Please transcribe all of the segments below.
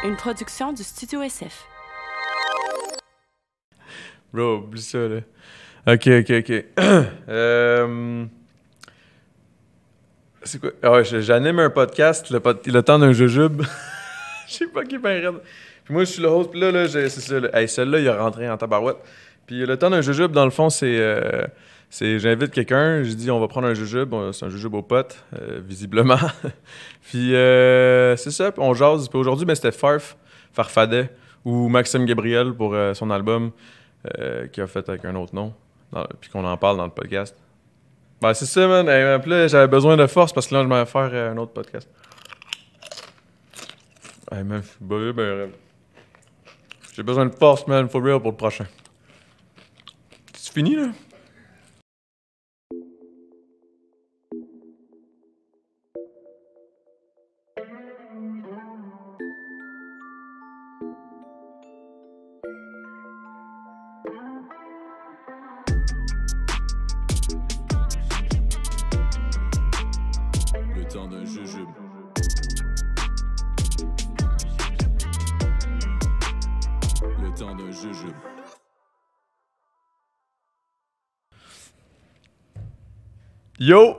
Une production du Studio SF. Bro, oublie ça, là. OK. C'est quoi? Ah ouais, j'anime un podcast, le temps d'un jujube. Je sais pas qui est bien raide. Puis moi, je suis le host, puis là c'est ça. Là. Hey, celle-là, il est rentré en tabarouette. Puis le temps d'un jujube, dans le fond, c'est j'invite quelqu'un, je dis on va prendre un jujube, c'est un jujube aux potes, visiblement. Puis c'est ça, puis on jase. Puis aujourd'hui, c'était Farfadet, ou Maxime Gabriel pour son album qu'il a fait avec un autre nom, puis qu'on en parle dans le podcast. Ben c'est ça, man. Hey, puis là, j'avais besoin de force parce que là, je m'en vais faire un autre podcast. Hey, man, je suis ben j'ai besoin de force, man, for real, pour le prochain. C'est fini, là? Le temps d'un jujube. Le temps d'un jujube. Yo!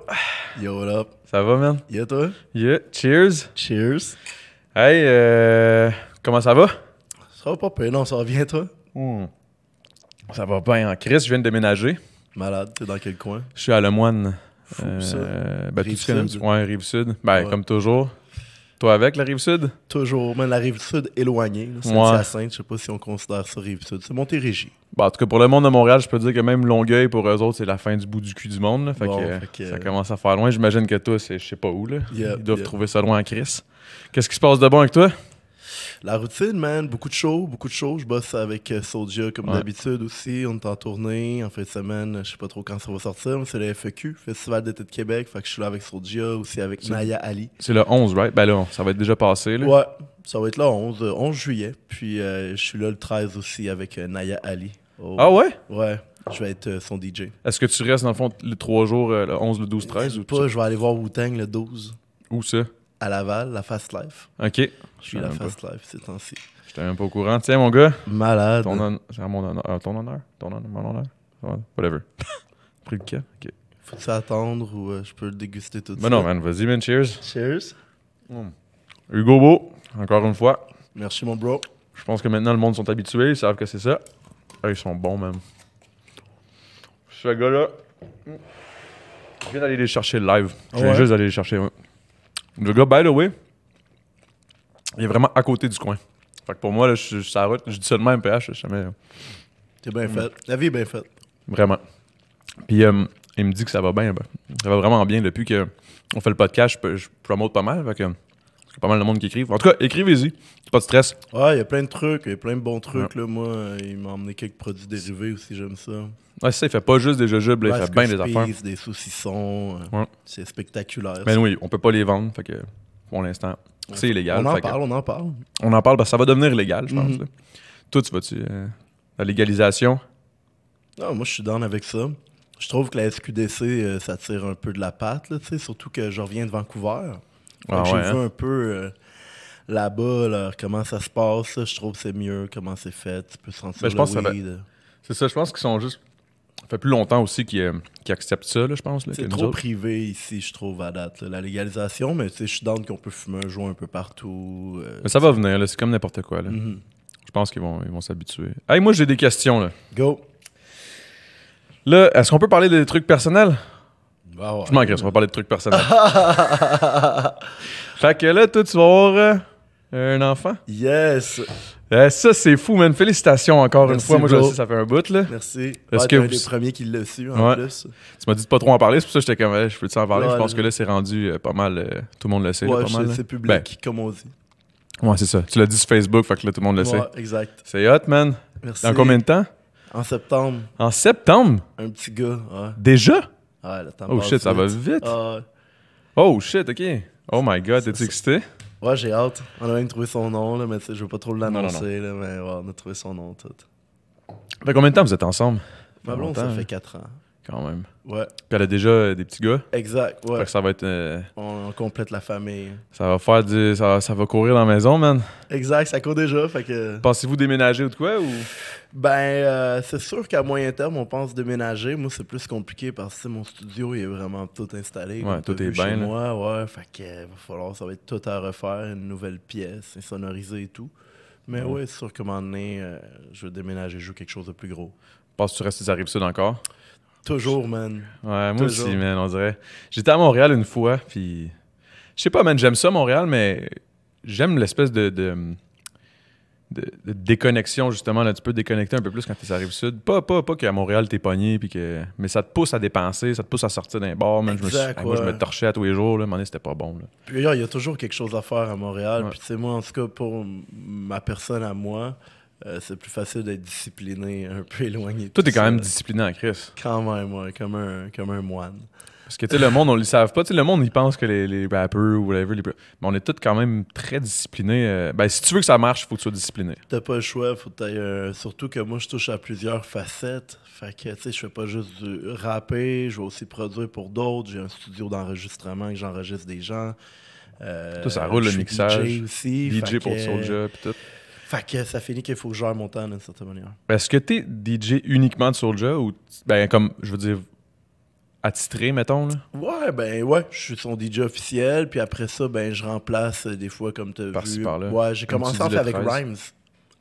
Yo, what up? Ça va, man? Yeah, toi? Yeah, cheers! Cheers. Hey, comment ça va? Ça va pas pire, non, ça va bien, toi? Ça va bien. Chris, je viens de déménager. Malade, t'es dans quel coin? Je suis à Lemoine. Fou, ça. Ben, tu connais un petit Rive-Sud? coin, Rive-Sud. Ben, Ouais. comme toujours. Toi avec la Rive-Sud? Toujours, même la Rive-Sud éloignée. Là, Saint-Hyacinthe, je sais pas si on considère ça Rive-Sud. C'est Montérégie. Ben, en tout cas, pour le monde de Montréal, je peux dire que même Longueuil, pour eux autres, c'est la fin du bout du cul du monde. Là. Fait, Bon, que, fait que, ça commence à faire loin. J'imagine que toi, c'est je sais pas où. Là. Yeah, Ils doivent yeah. trouver ça loin en Chris. Qu'est-ce qui se passe de bon avec toi? La routine, man, beaucoup de shows. Je bosse avec Soulja comme Ouais. d'habitude aussi. On est en tournée. En fin de semaine, je sais pas trop quand ça va sortir, mais c'est le FEQ, Festival d'été de Québec. Fait que je suis là avec Soulja, aussi avec C'est- Naya Ali. C'est le 11, right? Ben là, ça va être déjà passé. Là. Ouais, ça va être le 11 juillet. Puis je suis là le 13 aussi avec Naya Ali. Oh. Ah ouais? Ouais, je vais être son DJ. Est-ce que tu restes dans le fond les 3 jours, le 11, le 12, 13? Ou Pas, je vais aller voir Wu-Tang le 12 Où ça? à Laval, la Fast Life. OK. Je suis savais la même Fast Life ces temps-ci. J'étais même pas au courant. Tiens, mon gars. Malade. C'est à mon honneur. Ton honneur? Mon honneur? Ouais, whatever. Pris lequel? OK. Faut-tu attendre ou je peux le déguster tout de Ben suite? non, man. Vas-y, man. Cheers. Cheers. Hugo Beau, encore une fois. Merci, mon bro. Je pense que maintenant, le monde sont habitués. Ils savent que c'est ça. Ah, ils sont bons, même. Ce gars-là, je viens d'aller les chercher live. Je viens Ouais. juste d'aller les chercher. Ouais. Le gars, by the way, il est vraiment à côté du coin. Fait que pour moi, là, je suis sur la route. Je dis ça de même, PH. Je sais jamais. T'es bien fait. La vie est bien faite. Vraiment. Puis il me dit que ça va bien. Ben, ça va vraiment bien. Depuis qu'on fait le podcast, je promote pas mal. Fait que c'est pas mal de monde qui écrive. En tout cas, écrivez-y. Pas de stress. Ouais, il y a plein de trucs. Il y a plein de bons trucs. Là. Moi, il m'a emmené quelques produits dérivés aussi. J'aime ça. Ouais, c'est ça, il fait pas juste des jujubes, là, il fait bien des affaires. Des saucissons. Ouais. C'est spectaculaire. Mais ça. oui, on peut pas les vendre. Fait que pour l'instant, c'est illégal. On en fait que- parle, on en parle. On en parle parce que ça va devenir illégal, je pense. Mhm. Là. Toi, tu vas-tu. La légalisation? Non, moi, je suis down avec ça. Je trouve que la SQDC, ça tire un peu de la patte, là, tu sais, surtout que je reviens de Vancouver. Fait Ah que ouais, j'ai vu un peu là-bas, là, comment ça se passe. Là. Je trouve que c'est mieux, comment c'est fait. Tu peux sentir Ben, je le pense que ça weed. C'est ça, je pense qu'ils sont juste. Ça fait plus longtemps aussi qu'ils acceptent ça, là, je pense. Là, que C'est nous trop autres. privé ici, je trouve, à date, là, la légalisation. Mais tu sais, je suis down qu'on peut fumer un joint un peu partout. Mais ça va venir, là, c'est comme n'importe quoi. Là. Mhm. Je pense qu'ils vont s'habituer. Hey, moi, j'ai des questions. Là, Go! là est-ce qu'on peut parler des trucs personnels? Ah ouais. Je m'en crisse, on va parler de trucs personnels. Fait que là, toi, tu vas avoir un enfant? Yes! Ça, c'est fou, man. Félicitations encore Merci, une fois. Moi, je le bro. sais, ça fait un bout, là. Merci. Est-ce Ouais, que t'es un vous- des premiers qui l'a su, en Ouais. plus. Tu m'as dit de pas trop en parler, c'est pour ça que j'étais comme, je peux-tu en parler? Ouais, Je pense là. que là, c'est rendu pas mal. Tout le monde le sait, là, Ouais, pas mal. là. c'est public, Ben, comme on dit. ouais, c'est ça. Tu l'as dit sur Facebook, fait que là, tout le monde le sait. Ouais, exact. C'est hot, man. Merci. Dans combien de temps? En septembre, En septembre? un petit gars. Ouais, Déjà? ouais le temps Oh passe shit, ça va vite. vite. Ah, ouais. Oh shit, ok. Oh my god, t'es-tu excité? Ouais, j'ai hâte. On a même trouvé son nom, là, mais tu sais, je veux pas trop Non, l'annoncer, là, mais ouais, on a trouvé son nom tout. Fait combien de temps vous êtes ensemble? Ma blonde, ça longtemps, fait hein. 4 ans. quand même. Ouais, Puis elle a déjà des petits gars. exact. Fait Ouais. que ça va être. On complète la famille. Ça va faire du. Ça va courir dans la maison, man. Exact, ça court déjà. Fait que. Pensez-vous déménager ou de quoi? Ou... C'est sûr qu'à moyen terme, on pense déménager. Moi, c'est plus compliqué parce que tu sais, mon studio il est vraiment tout installé. Ouais, comme tout t'as est vu chez bien, là. moi. Ouais, fait que va falloir, ça va être tout à refaire, une nouvelle pièce, insonorisée et tout. Mais ouais, c'est sûr qu'à un moment donné, je veux déménager, je veux quelque chose de plus gros. Penses que tu restes des Rive-Sud encore? Toujours, man. Ouais, moi Toujours. aussi, man, on dirait. J'étais à Montréal une fois, puis. Je sais pas, man, j'aime ça, Montréal, mais j'aime l'espèce de déconnexion, justement. Là, tu peux déconnecter un peu plus quand tu Rive-Sud. Pas qu'à Montréal, t'es pogné, puis que... mais ça te pousse à dépenser, ça te pousse à sortir d'un bar. Man. Exact, Moi, je me ouais. torchais à tous les jours. Là. À un moment donné, c'était pas bon. Là. Puis il y a toujours quelque chose à faire à Montréal. Ouais. Puis tu sais, moi, en tout cas, pour ma personne à moi, c'est plus facile d'être discipliné, un peu éloigné de Toi, tout t'es quand ça. même discipliné en Chris. Quand même, ouais, comme un moine. Parce que, tu sais, le monde, on le savent pas. Tu sais, le monde, il pense que les rappers ou whatever, mais on est tous quand même très disciplinés. Ben, si tu veux que ça marche, il faut que tu sois discipliné. T'as pas le choix, faut que t'ailles, surtout que moi je touche à plusieurs facettes. Fait que tu sais, je fais pas juste du rapper, je vais aussi produire pour d'autres. J'ai un studio d'enregistrement que j'enregistre des gens. Toi, ça roule, le je suis mixage. DJ aussi. DJ fait pour que- Soulja pis tout. Fait que ça finit qu'il faut que je gère mon temps d'une certaine manière. Est-ce que t'es DJ uniquement de Soulja ou, ben, comme, je veux dire, attitré, mettons, là? Ouais, je suis son DJ officiel, puis après ça, ben je remplace des fois comme t'as Par-ci, vu. par-là. Ouais, j'ai Comme commencé tu en dis, fait le avec 13. Rhymes.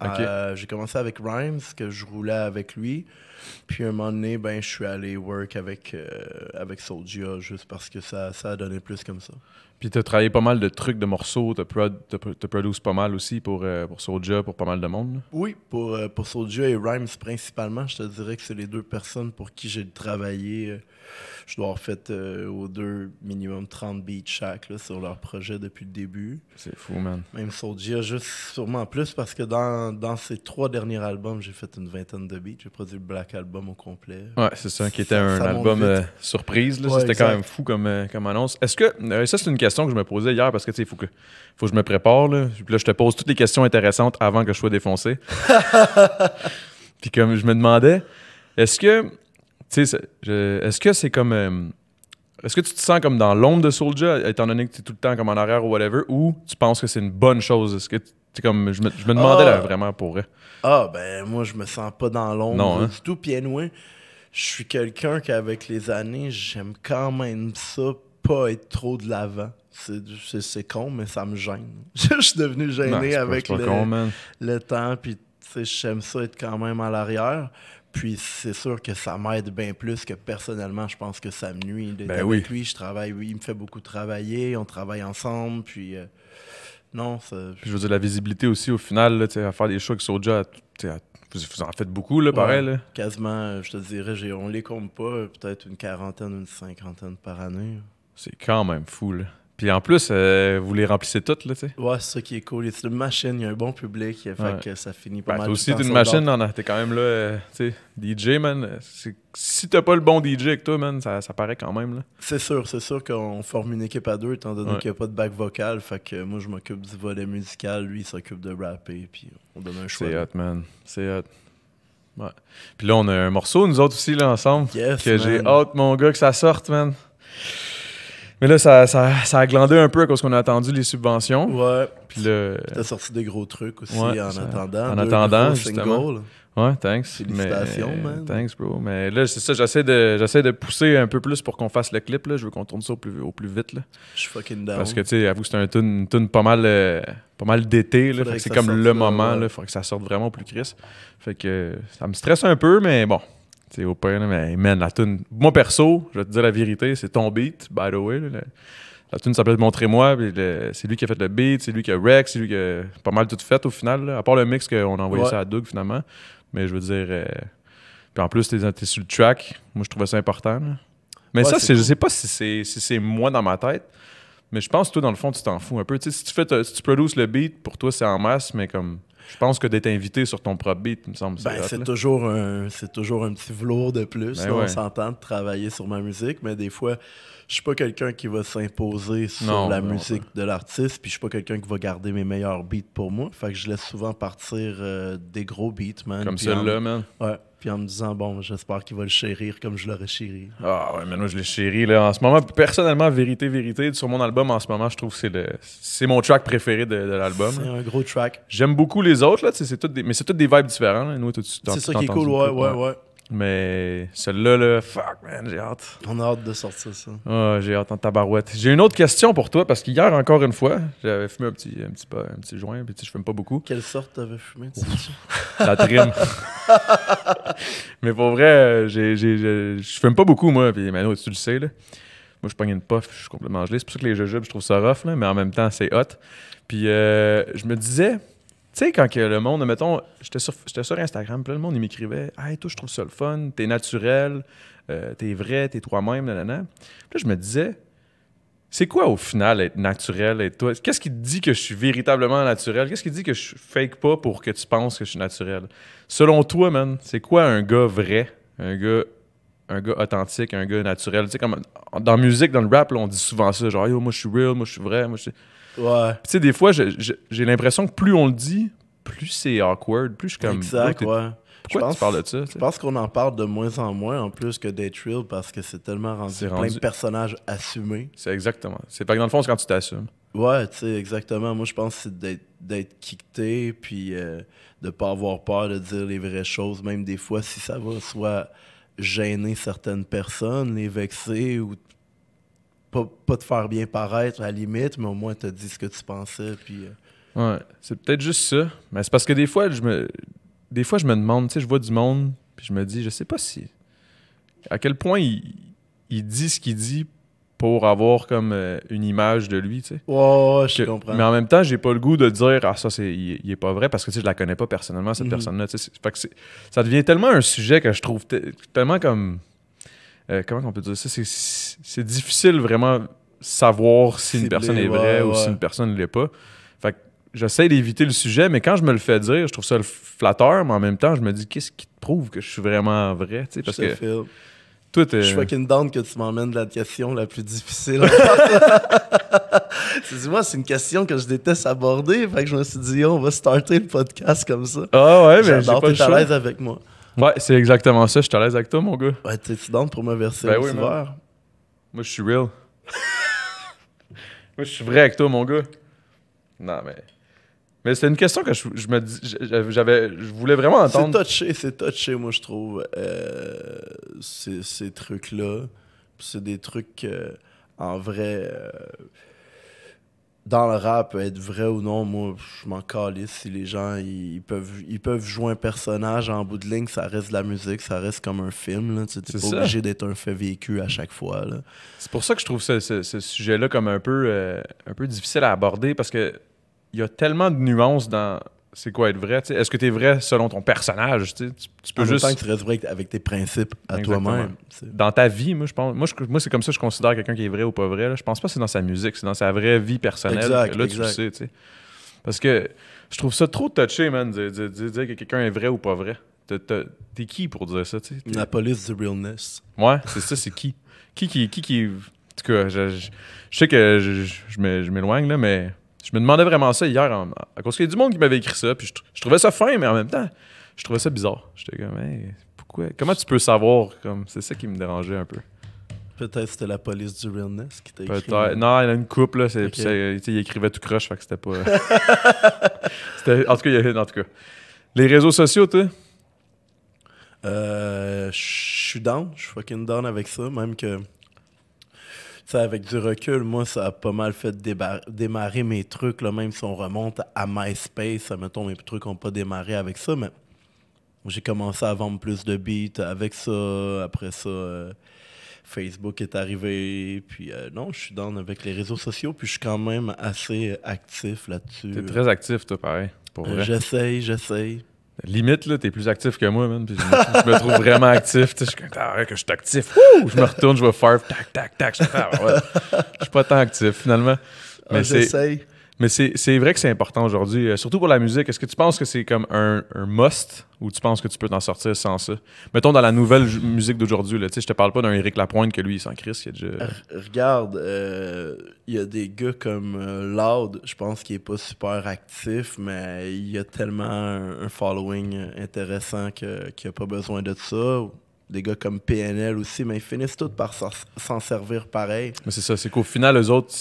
Ok. J'ai commencé avec Rhymes, que je roulais avec lui. Puis un moment donné, ben je suis allé work avec Soulja, juste parce que ça a donné plus comme ça. Puis t'as travaillé pas mal de trucs, de morceaux, t'as produit pas mal aussi pour Soulja, pour pas mal de monde. Là. Oui, pour Soulja et Rhymes principalement, je te dirais que c'est les deux personnes pour qui j'ai travaillé. Je dois avoir fait aux deux minimum 30 beats chaque là, sur leur projet depuis le début. C'est fou, man. Même Soulja, juste sûrement plus parce que dans ces 3 derniers albums, j'ai fait une vingtaine de beats. J'ai produit le Black Album au complet. Ouais, c'est ça, qui était Ça un monte album vite. surprise. Là. Ouais, C'était quand exact. même fou comme annonce. Est-ce que, ça c'est une question que je me posais hier parce que tu sais, il faut que je me prépare. Là. Puis là, je te pose toutes les questions intéressantes avant que je sois défoncé. Puis comme je me demandais, est-ce que, tu sais, est-ce que c'est comme... est-ce que tu te sens comme dans l'ombre de Soulja, étant donné que tu es tout le temps comme en arrière ou whatever, ou tu penses que c'est une bonne chose? Est-ce que tu comme je me demandais là, vraiment pour vrai. Ah, ben moi, je me sens pas dans Non, l'ombre hein? du tout. Puis anyway, je suis quelqu'un qu'avec les années, j'aime quand même ça, pas être trop de l'avant. C'est con, mais ça me gêne. Je suis devenu Non, gêné c'est avec pas con, man. le temps, puis tu sais, j'aime ça être quand même à l'arrière. Puis c'est sûr que ça m'aide bien plus que personnellement, je pense que ça me nuit d'être Ben avec oui. lui. Je travaille, oui, il me fait beaucoup travailler, on travaille ensemble, puis non, ça... Puis je veux dire, la visibilité aussi, au final, là, tu sais, à faire des shows avec Soulja, tu sais, vous en faites beaucoup, là, pareil. Ouais, Là. quasiment, je te dirais, on les compte pas, peut-être une quarantaine, une cinquantaine par année. C'est quand même fou, là. Puis en plus, vous les remplissez toutes, là, tu sais. Ouais, c'est ça qui est cool. C'est une machine, il y a un bon public, fait Ouais. que ça finit pas Ben, mal. toi tout aussi, le temps t'es une sold out. machine, t'es quand même là, tu sais, DJ, man. Si t'as pas le bon DJ avec toi, man, ça paraît quand même, là. C'est sûr qu'on forme une équipe à deux, étant donné Ouais. qu'il n'y a pas de back vocal. Fait que moi, je m'occupe du volet musical, lui, il s'occupe de rapper, puis on donne un choix. C'est hot, man. C'est hot. Ouais. Puis là, on a un morceau, nous autres aussi, là, ensemble. Yes, Que j'ai man. hâte, mon gars, que ça sorte, man. Mais là, ça a glandé un peu à cause qu'on a attendu les subventions. Ouais, Puis là... t'as sorti des gros trucs aussi Ouais, en ça- attendant. en 2 attendant, gros justement. singles. Ouais, thanks. Félicitations, Mais- man. Thanks, bro. Mais là, c'est ça, j'essaie de pousser un peu plus pour qu'on fasse le clip. Là. Je veux qu'on tourne ça au plus vite. Là. Je suis fucking down. Parce que, tu sais, avoue que c'est une tune pas mal d'été. Là. Faudrait Fait que que c'est ça comme sorte le là, moment. ouais. Il faudrait que ça sorte vraiment au plus crisp. Fait que ça me stresse un peu, mais bon. Tu sais, au pire, là, mais man, la tune... Moi, perso, je vais te dire la vérité, c'est ton beat, by the way. Là. La tune s'appelle Montrez-moi, puis c'est lui qui a fait le beat, c'est lui qui a rec, c'est lui qui a pas mal tout fait au final, là. À part le mix qu'on a envoyé Ouais. ça à Doug finalement. Mais je veux dire, puis en plus, t'es sur le track, moi je trouvais ça important. Là. Mais Ouais, ça, c'est je cool. sais pas si c'est moi dans ma tête, mais je pense que toi, dans le fond, tu t'en fous un peu. Tu sais, si tu produces le beat, pour toi, c'est en masse, mais comme, je pense que d'être invité sur ton propre beat, il me semble, Ben, hot, c'est là. toujours un petit velours de plus. Ben là, ouais. On s'entend de travailler sur ma musique, mais des fois, je suis pas quelqu'un qui va s'imposer sur Non, la non, musique de l'artiste, puis je suis pas quelqu'un qui va garder mes meilleurs beats pour moi. Fait que je laisse souvent partir des gros beats, man. Comme puis celle-là, man. Ouais. puis en me disant, bon, j'espère qu'il va le chérir comme je l'aurais chéri. Ah ouais, mais moi, je l'ai chéri, là. En ce moment, personnellement, Vérité, sur mon album, en ce moment, je trouve que c'est mon track préféré de l'album. C'est un gros track. J'aime beaucoup les autres, là, mais c'est toutes des vibes différentes. Là. Nous, C'est ça qui est cool, ouais. Mais celle-là, là, fuck, man, j'ai hâte. On a hâte de sortir ça. Ah, j'ai hâte en tabarouette. J'ai une autre question pour toi, parce qu'hier, encore une fois, j'avais fumé un petit joint, puis tu sais, je fume pas beaucoup. Quelle sorte t'avais fumé, tu sais? La trim. Mais pour vrai, je fume pas beaucoup, moi, puis Mano, tu le sais, là. Moi, je pogne une puff, je suis complètement gelé. C'est pour ça que les jujubes, je trouve ça rough, là, mais en même temps, c'est hot. Puis je me disais... Tu sais, quand que le monde, mettons, j'étais sur Instagram, puis là, le monde, il m'écrivait « Hey, toi, je trouve ça le fun, t'es naturel, t'es vrai, t'es toi-même, nanana. » Puis là, je me disais, c'est quoi, au final, être naturel, être toi? Qu'est-ce qui te dit que je suis véritablement naturel? Qu'est-ce qui te dit que je fake pas pour que tu penses que je suis naturel? Selon toi, man, c'est quoi un gars vrai? Un gars authentique, un gars naturel? Tu sais, comme dans la musique, dans le rap, là, on dit souvent ça, genre « Yo, moi, je suis real, moi, je suis vrai, moi, je suis... » Ouais. Tu sais, des fois, j'ai l'impression que plus on le dit, plus c'est awkward, plus je suis comme... Exact, ouais. Pourquoi tu parles de ça? Je pense qu'on en parle de moins en moins, en plus que d'être real, parce que c'est tellement rendu plein de personnages assumés. C'est exactement. C'est pas que dans le fond, c'est quand tu t'assumes. Ouais, tu sais, exactement. Moi, je pense que c'est d'être kické, puis de pas avoir peur de dire les vraies choses, même des fois, si ça va soit gêner certaines personnes, les vexer, ou pas te faire bien paraître à la limite, mais au moins te dire ce que tu pensais. Puis, Ouais, c'est peut-être juste ça. Mais c'est parce que des fois, je me demande, tu sais, je vois du monde, puis je me dis, je sais pas si... À quel point il dit ce qu'il dit pour avoir comme une image de lui, tu sais. Ouais, je comprends. Mais en même temps, j'ai pas le goût de dire, ah, ça, il est pas vrai, parce que, tu sais, je la connais pas personnellement, cette personne-là, tu sais. Fait que ça devient tellement un sujet que je trouve tellement comme... comment on peut dire ça? C'est difficile vraiment savoir si une personne est vraie ou si une personne ne l'est pas. Fait que j'essaie d'éviter le sujet, mais quand je me le fais dire, je trouve ça flatteur, mais en même temps, je me dis, qu'est-ce qui te prouve que je suis vraiment vrai? T'sais, parce que toi, je suis fucking down que tu m'emmènes la question la plus difficile. Dis-moi, c'est une question que je déteste aborder, fait que je me suis dit, on va starter le podcast comme ça. Ah ouais, mais j'ai pas le choix. T'es à l'aise avec moi. Ouais, c'est exactement ça. Je suis à l'aise avec toi, mon gars. Ouais, t'es-tu down pour me verser un petit verre? Moi, je suis real. Moi, je suis vrai avec toi, mon gars. Non, mais c'est une question que je me dis... Je voulais vraiment entendre... C'est touché, moi, je trouve, ces trucs-là. C'est des trucs, en vrai... dans le rap, être vrai ou non, moi, je m'en calisse. Si les gens, ils peuvent jouer un personnage en bout de ligne, ça reste de la musique, ça reste comme un film. T'es pas obligé d'être un fait vécu à chaque fois. Là. C'est pour ça que je trouve ce sujet-là comme un peu difficile à aborder, parce que il y a tellement de nuances dans c'est quoi être vrai. T'sais. Est-ce que tu es vrai selon ton personnage? Tu peux juste... En même temps que tu restes vrai avec tes principes à toi-même. Dans ta vie, moi, je pense. Moi, c'est comme ça que je considère quelqu'un qui est vrai ou pas vrai. Là. Je pense pas que c'est dans sa musique, c'est dans sa vraie vie personnelle. Exact, là, tu le sais. T'sais. Parce que je trouve ça trop touché, man, de dire que quelqu'un est vrai ou pas vrai. T'es qui pour dire ça? La police du realness. Ouais, c'est ça, c'est qui? Qui... En tout cas, je sais que je m'éloigne, là, mais... Je me demandais vraiment ça hier, à cause qu'il y a du monde qui m'avait écrit ça, puis je trouvais ça fin, mais en même temps, je trouvais ça bizarre. J'étais comme, hey, pourquoi? Comment tu peux savoir? C'est ça qui me dérangeait un peu. Peut-être que c'était la police du realness qui t'a écrit. Peut-être. Non, il y en a une couple, là. Il écrivait tout croche, fait que c'était pas... En tout cas, Les réseaux sociaux, toi? Je suis down. Je suis fucking down avec ça, même que... T'sais, avec du recul, moi, ça a pas mal fait démarrer mes trucs, là, même si on remonte à MySpace, mettons, mes trucs n'ont pas démarré avec ça, mais j'ai commencé à vendre plus de beats avec ça. Après ça, Facebook est arrivé, puis non, je suis down avec les réseaux sociaux, puis je suis quand même assez actif là-dessus. T'es très actif, toi, pareil, pour vrai. J'essaye. Limite, là, t'es plus actif que moi, man. Puis je me trouve vraiment actif. Je suis comme, que je suis actif. Wouh! Je me retourne, je vais faire tac. Je suis pas tant actif, finalement. Mais j'essaye. Mais c'est vrai que c'est important aujourd'hui, surtout pour la musique. Est-ce que tu penses que c'est comme un must ou tu penses que tu peux t'en sortir sans ça? Mettons dans la nouvelle musique d'aujourd'hui, là, tu sais, je te parle pas d'un Éric Lapointe que lui, il s'en crisse, il a déjà... Regarde, il y a des gars comme Loud, je pense qu'il est pas super actif, mais il a tellement un following intéressant qu'il a pas besoin de ça. Des gars comme PNL aussi, mais ils finissent tous par s'en servir pareil. Mais c'est ça, c'est qu'au final, eux autres,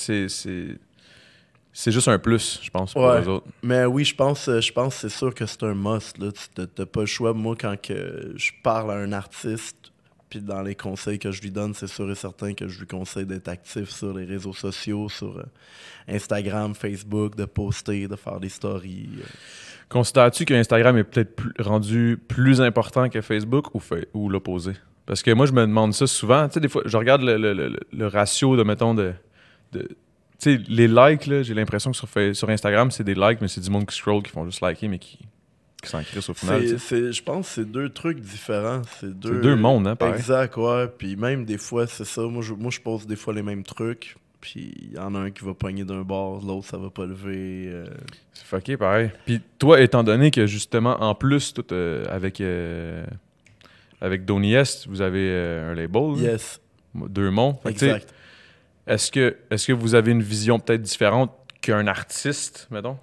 c'est juste un plus, je pense, pour eux autres. Mais oui, je pense que c'est sûr que c'est un must. Là. Tu n'as pas le choix. Moi, quand je parle à un artiste, puis dans les conseils que je lui donne, c'est sûr et certain que je lui conseille d'être actif sur les réseaux sociaux, sur Instagram, Facebook, de poster, de faire des stories. Considères-tu que Instagram est peut-être rendu plus important que Facebook ou l'opposé? Parce que moi, je me demande ça souvent. Tu sais, des fois, je regarde le ratio de, mettons, tu sais, les likes, là, j'ai l'impression que sur Instagram, c'est des likes, mais c'est du monde qui scroll, qui font juste liker, mais qui s'en crissent au final. Je pense que c'est deux trucs différents. C'est deux mondes, hein, pareil. Exact, ouais. Puis même des fois, c'est ça. Moi, je pose des fois les mêmes trucs. Puis il y en a un qui va pogner d'un bord, l'autre, ça va pas lever. C'est fucké, pareil. Puis toi, étant donné que justement, en plus, tout avec Donny Est, vous avez un label. Yes. Deux mondes. Exact. Est-ce que vous avez une vision peut-être différente qu'un artiste, mettons?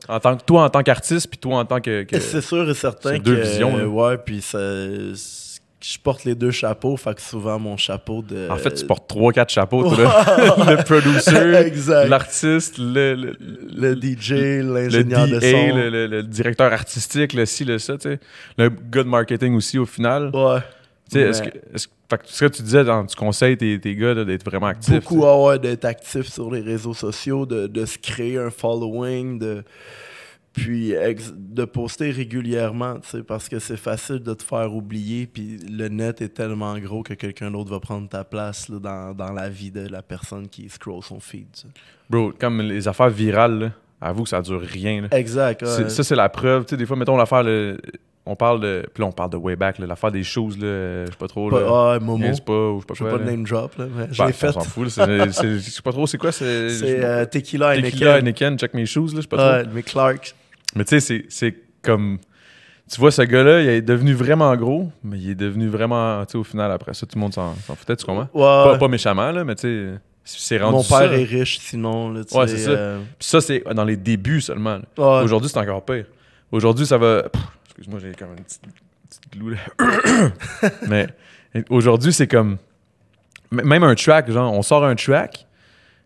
Toi en tant qu'artiste, puis toi en tant que c'est sûr et certain que... deux visions. Ouais, puis je porte les deux chapeaux, fait que souvent mon chapeau de... En fait, tu portes 3-4 chapeaux, toi, là. Le producer, l'artiste, le DJ, l'ingénieur de son. Le directeur artistique, le ci, le ça, tu sais. Le gars de marketing aussi, au final. Ouais. Tu sais, fait que ce que tu disais, tu conseilles tes gars là, d'être vraiment actifs. Beaucoup, d'être actifs sur les réseaux sociaux, de se créer un following, puis de poster régulièrement, tu sais, parce que c'est facile de te faire oublier, puis le net est tellement gros que quelqu'un d'autre va prendre ta place là, dans la vie de la personne qui scroll son feed. Tu sais. Bro, comme les affaires virales, là, avoue que ça dure rien. Là. Exact. Ouais. Ça, c'est la preuve. Tu sais, des fois, mettons l'affaire... On parle de. Puis là, on parle de way back, là, l'affaire des choses, là. Je sais pas trop. Là, Momo. Je sais pas, ou je sais pas je quoi. Pas de name drop, là. Mais on fait. s'en fout. Je sais pas trop, c'est quoi? C'est Tequila Heineken, check mes shoes, là. Je sais pas trop. Mais Clark. Mais tu sais, c'est comme. Tu vois, ce gars-là, il est devenu vraiment gros, mais il est devenu vraiment. Tu sais, au final, après ça, tout le monde s'en foutait, tu comprends? Ouais. Pas méchamment, là, mais tu sais. C'est rendu Mon père est riche, sinon. Là, ouais, c'est ça. Puis ça, c'est dans les débuts seulement. Ouais. Aujourd'hui, c'est encore pire. Aujourd'hui, ça va. Excuse-moi, j'ai comme une petite glue là. Mais aujourd'hui, c'est comme. Même un track, genre, on sort un track,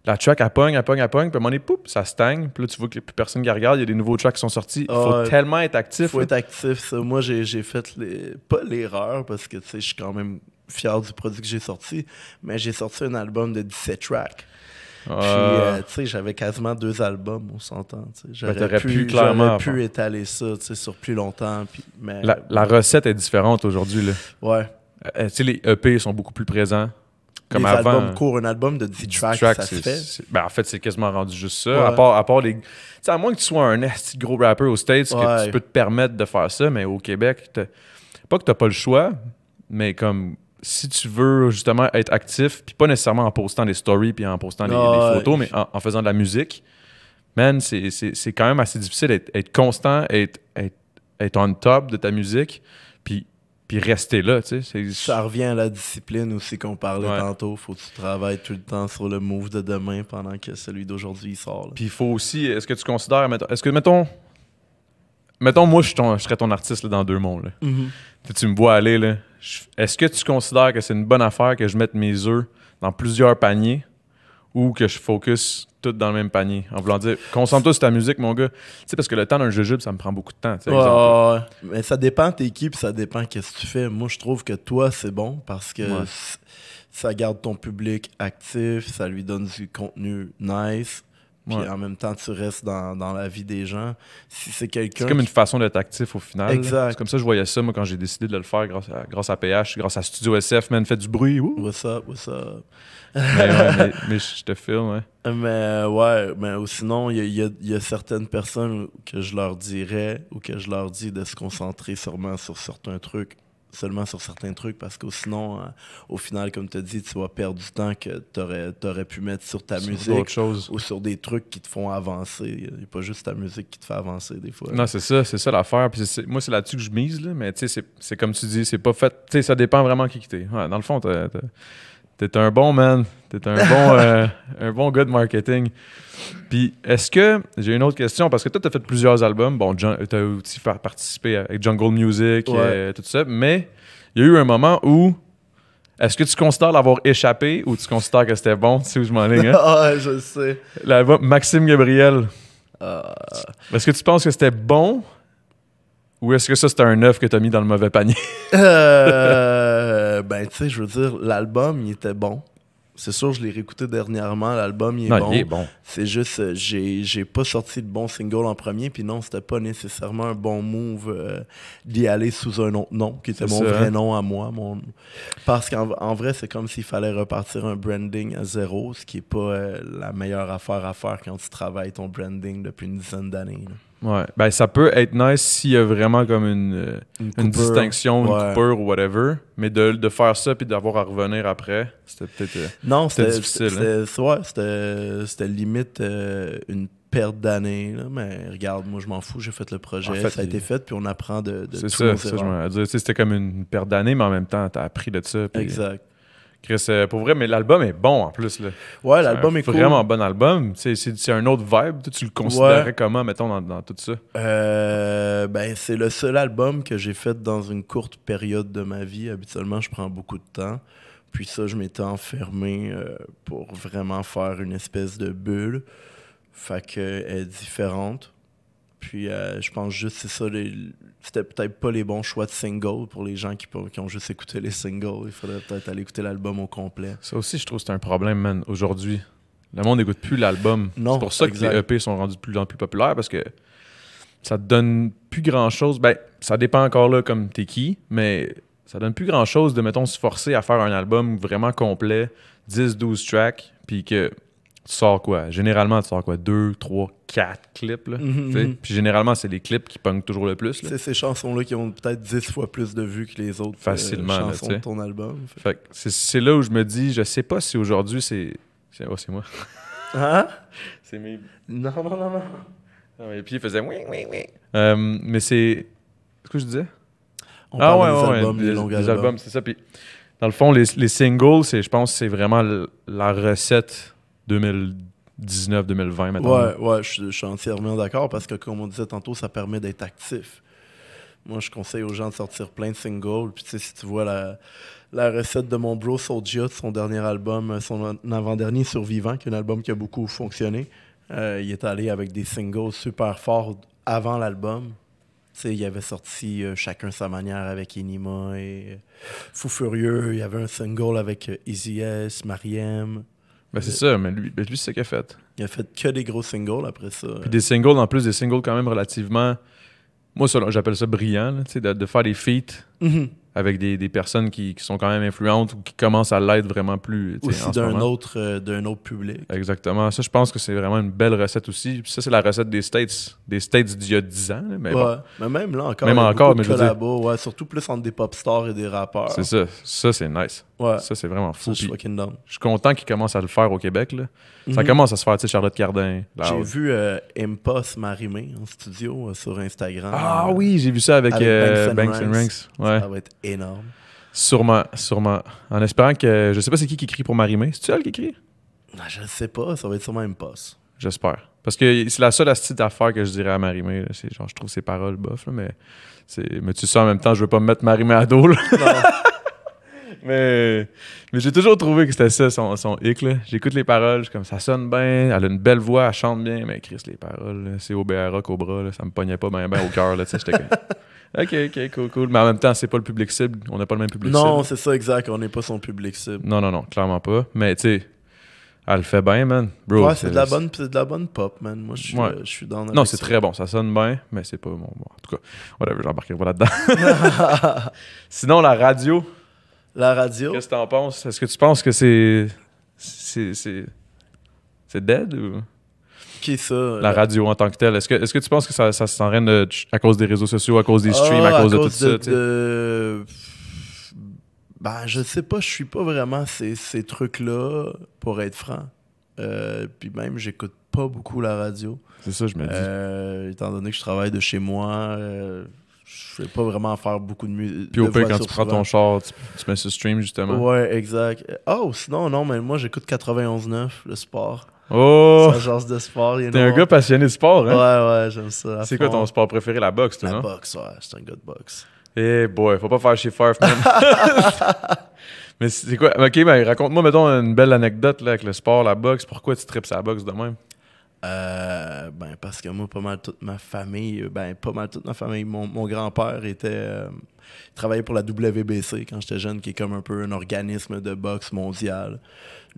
la track, elle pogne, puis à un moment donné, poup, ça stagne. Puis là, tu vois qu'il n'y a plus personne qui regarde, il y a des nouveaux tracks qui sont sortis. Il faut tellement être actif. Il faut être actif, ça. Moi, j'ai fait pas l'erreur, parce que, tu sais, je suis quand même fier du produit que j'ai sorti, mais j'ai sorti un album de 17 tracks. Puis, tu sais, j'avais quasiment 2 albums, on s'entend. J'aurais pu étaler ça, tu sais, sur plus longtemps. Puis, mais... La recette est différente aujourd'hui, là. Ouais. Tu sais, les EP sont beaucoup plus présents. Comme les avant, albums courts, un album de 10 tracks, ça se fait. Ben, en fait, c'est quasiment rendu juste ça. Ouais. À part les... Tu sais, à moins que tu sois un gros rapper aux States, que tu peux te permettre de faire ça, mais au Québec, pas que t'as pas le choix, mais comme... Si tu veux justement être actif, puis pas nécessairement en postant des stories puis en postant les photos, mais en faisant de la musique, man, c'est quand même assez difficile d'être constant, être on top de ta musique, puis rester là, tu sais. Ça revient à la discipline aussi qu'on parlait tantôt. Faut que tu travailles tout le temps sur le move de demain pendant que celui d'aujourd'hui il sort. Là. Puis il faut aussi, est-ce que tu considères, mettons moi je serais ton artiste là, dans 2 mondes. Là. Mm-hmm. Tu me vois aller, là. Est-ce que tu considères que c'est une bonne affaire que je mette mes œufs dans plusieurs paniers ou que je focus tout dans le même panier? En voulant dire, concentre-toi sur ta musique, mon gars. Tu sais, parce que le temps d'un jujube, ça me prend beaucoup de temps. Ouais. Mais ça dépend de tes équipes, ça dépend de ce que tu fais. Moi, je trouve que toi, c'est bon parce que ça garde ton public actif, ça lui donne du contenu nice. Puis en même temps, tu restes dans la vie des gens. Si c'est quelqu'un. C'est comme une façon d'être actif au final. Exact. C'est comme ça que je voyais ça, moi, quand j'ai décidé de le faire grâce à PH, grâce à Studio SF, man, fait du bruit. What's up? mais je te filme, ouais. Mais sinon, il y a certaines personnes que je leur dirais ou que je leur dis de se concentrer sûrement sur certains trucs seulement sur certains trucs parce que sinon, au final, comme tu as dit, tu vas perdre du temps que t'aurais pu mettre sur ta Sur musique d'autres choses. ou sur des trucs qui te font avancer. Il n'y a pas juste ta musique qui te fait avancer des fois. Non, c'est ça l'affaire. Puis moi, c'est là-dessus que je mise, là. Mais tu sais, c'est comme tu dis, c'est pas fait. Tu sais, ça dépend vraiment qui t'es. Ouais, dans le fond, t'es un bon man. T'es un bon gars de marketing. Puis, est-ce que... J'ai une autre question, parce que toi, t'as fait plusieurs albums. Bon, t'as aussi participé avec Jungle Music, tout ça. Mais il y a eu un moment où... Est-ce que tu considères l'avoir échappé ou tu considères que c'était bon? Tu sais où je m'enligne, hein? Ah, je sais. L'album Maxime Gabriel. Est-ce que tu penses que c'était bon ou est-ce que ça, c'était un œuf que t'as mis dans le mauvais panier? Ben, tu sais, je veux dire, l'album, il était bon. C'est sûr, je l'ai réécouté dernièrement. L'album, il est Non, bon. il est bon. C'est juste, j'ai pas sorti de bon single en premier. Puis non, c'était pas nécessairement un bon move d'y aller sous un autre nom, qui était C'est mon ça, vrai hein? nom à moi. Parce qu'en vrai, c'est comme s'il fallait repartir un branding à zéro, ce qui est pas la meilleure affaire à faire quand tu travailles ton branding depuis une dizaine d'années. Là. Ouais. Ben, ça peut être nice s'il y a vraiment comme une coupure. distinction, une Ouais. coupure ou whatever. Mais de faire ça puis d'avoir à revenir après, c'était peut-être... Non, C'était c'était difficile, c'était limite une perte d'années. Là, mais regarde, moi, je m'en fous, j'ai fait le projet, En fait, ça a été fait, puis on apprend de c'est tous nos ça je erreurs. m'en dire. Tu sais, c'était comme une perte d'année, mais en même temps, t'as appris de ça. Puis, Exact. Chris, pour vrai, mais l'album est bon en plus. Là. Ouais, C'est l'album un est cool. vraiment bon album. Tu sais, c'est un autre vibe. Toi, tu le considérais comment, mettons, dans tout ça? Ben, c'est le seul album que j'ai fait dans une courte période de ma vie. Habituellement, je prends beaucoup de temps. Puis ça, je m'étais enfermé pour vraiment faire une espèce de bulle. Fait qu'elle est différente. Puis je pense juste c'est ça. C'était peut-être pas les bons choix de singles pour les gens qui ont juste écouté les singles. Il faudrait peut-être aller écouter l'album au complet. Ça aussi, je trouve que c'est un problème, man, aujourd'hui. Le monde n'écoute plus l'album. Non, c'est pour ça exact. que les EP sont rendus de plus en plus populaires, parce que ça te donne plus grand-chose. Ben, ça dépend encore là comme t'es qui, mais ça donne plus grand-chose de, mettons, se forcer à faire un album vraiment complet, 10-12 tracks, puis que tu sors quoi? Généralement, tu sors quoi? 2, 3, 4 clips, là. Mhm, Tu sais? mhm. Puis généralement, c'est les clips qui pognent toujours le plus, là. C'est ces chansons-là qui ont peut-être 10 fois plus de vues que les autres Facilement, là, chansons tu sais. de ton album. Fait que c'est là où je me dis, je sais pas si aujourd'hui c'est moi. Hein? C'est mes... Non, non, non, non. Non, mes pieds faisaient oui, oui, oui. Mais c'est... Qu'est-ce que je disais? On parle des ouais, albums, des longs des albums. albums, c'est ça. Puis, dans le fond, les singles, je pense que c'est vraiment la recette 2019-2020, maintenant. Ouais, je suis entièrement d'accord parce que, comme on disait tantôt, ça permet d'être actif. Moi, je conseille aux gens de sortir plein de singles. Puis, tu sais, si tu vois la recette de mon bro Soulja, de son dernier album, son avant-dernier Survivant, qui est un album qui a beaucoup fonctionné, il est allé avec des singles super forts avant l'album. Tu sais, il avait sorti Chacun sa manière avec Enima et Fou Furieux. Il y avait un single avec Easy S, Mariem. Ben, c'est ça, mais lui c'est ça qu'il a fait. Il a fait que des gros singles après ça. Puis des singles, en plus, des singles quand même relativement... Moi, j'appelle ça brillant, là, tu sais, de faire des feats Mhm. avec des personnes qui sont quand même influentes ou qui commencent à l'être vraiment plus, tu sais, Aussi en ce moment. d'un autre public. Exactement. Ça, je pense que c'est vraiment une belle recette aussi. Puis ça, c'est la recette des States d'il y a 10 ans. Là, mais Ouais, bon, mais même là encore, Même il y a encore, beaucoup mais de je veux dire- collabos, ouais, surtout plus entre des pop stars et des rappeurs. c'est ça. Ça, c'est nice. Ouais, Ça, c'est vraiment ça, fou. je suis Puis fucking down. je suis content qu'ils commencent à le faire au Québec. Là. Ça Mhm. commence à se faire, tu sais, Charlotte Cardin. J'ai Loud. vu Impost m'arrimer en studio sur Instagram. Ah oui, j'ai vu ça avec, Avec Banks Banks and and Ranks. Ouais. Ça va être énorme. Sûrement. En espérant que... Je sais pas c'est qui écrit pour Marimé. C'est-tu elle qui écrit? Ah, je ne sais pas, ça va être sûrement Impost. J'espère. Parce que c'est la seule astuce d'affaires que je dirais à Marimé. Là. C'est genre, je trouve ses paroles bof, là, mais tu sais, en même temps, je veux pas me mettre Marimé à dos. Là. mais j'ai toujours trouvé que c'était ça, son hic. Là. J'écoute les paroles, je suis comme, ça sonne bien, elle a une belle voix, elle chante bien, mais Chris, les paroles, là, c'est OBRA, Cobra, là, ça me pognait pas bien au cœur. Là, tu sais, j'étais comme... OK, cool. Mais en même temps, c'est pas le public cible. On n'a pas le même public Non, cible. c'est ça exact, on n'est pas son public cible. Non, clairement pas. Mais tu sais, elle le fait bien, man. Bro, Ouais, c'est de la bonne pop, man. Moi, Ouais. je suis dans Non, c'est très bon. Ça sonne bien, mais c'est pas bon. En tout cas, whatever, j'embarquerai pas là-dedans. Sinon, la radio, La radio. qu'est-ce que t'en penses? Est-ce que tu penses que c'est dead ou Qui est ça? la radio en tant que telle? Est-ce que tu penses que ça s'enraîne à cause des réseaux sociaux, à cause des streams, à cause de tout ça? Tu sais? Ben, je sais pas, je suis pas vraiment ces trucs-là, pour être franc. Puis même, j'écoute pas beaucoup la radio. C'est ça, je me dis. Étant donné que je travaille de chez moi, je vais pas vraiment faire beaucoup de musique. Puis au pire, quand tu prends ton char, tu mets ce stream, justement. Ouais, exact. Oh, sinon, non, mais moi, j'écoute 91.9, le sport. Oh! Ça genre de sport. T'es un gars passionné de sport, hein? Ouais, j'aime ça. C'est quoi ton sport préféré? La boxe, toi, La non? boxe, ouais, c'est un gars de boxe. Eh boy, faut pas faire chez Farf, man. Mais c'est quoi? Ok, ben raconte-moi, mettons, une belle anecdote là, avec le sport, la boxe. Pourquoi tu tripes sur la boxe de même? Ben, parce que moi, pas mal toute ma famille, mon grand-père il travaillait pour la WBC quand j'étais jeune, qui est comme un peu un organisme de boxe mondial.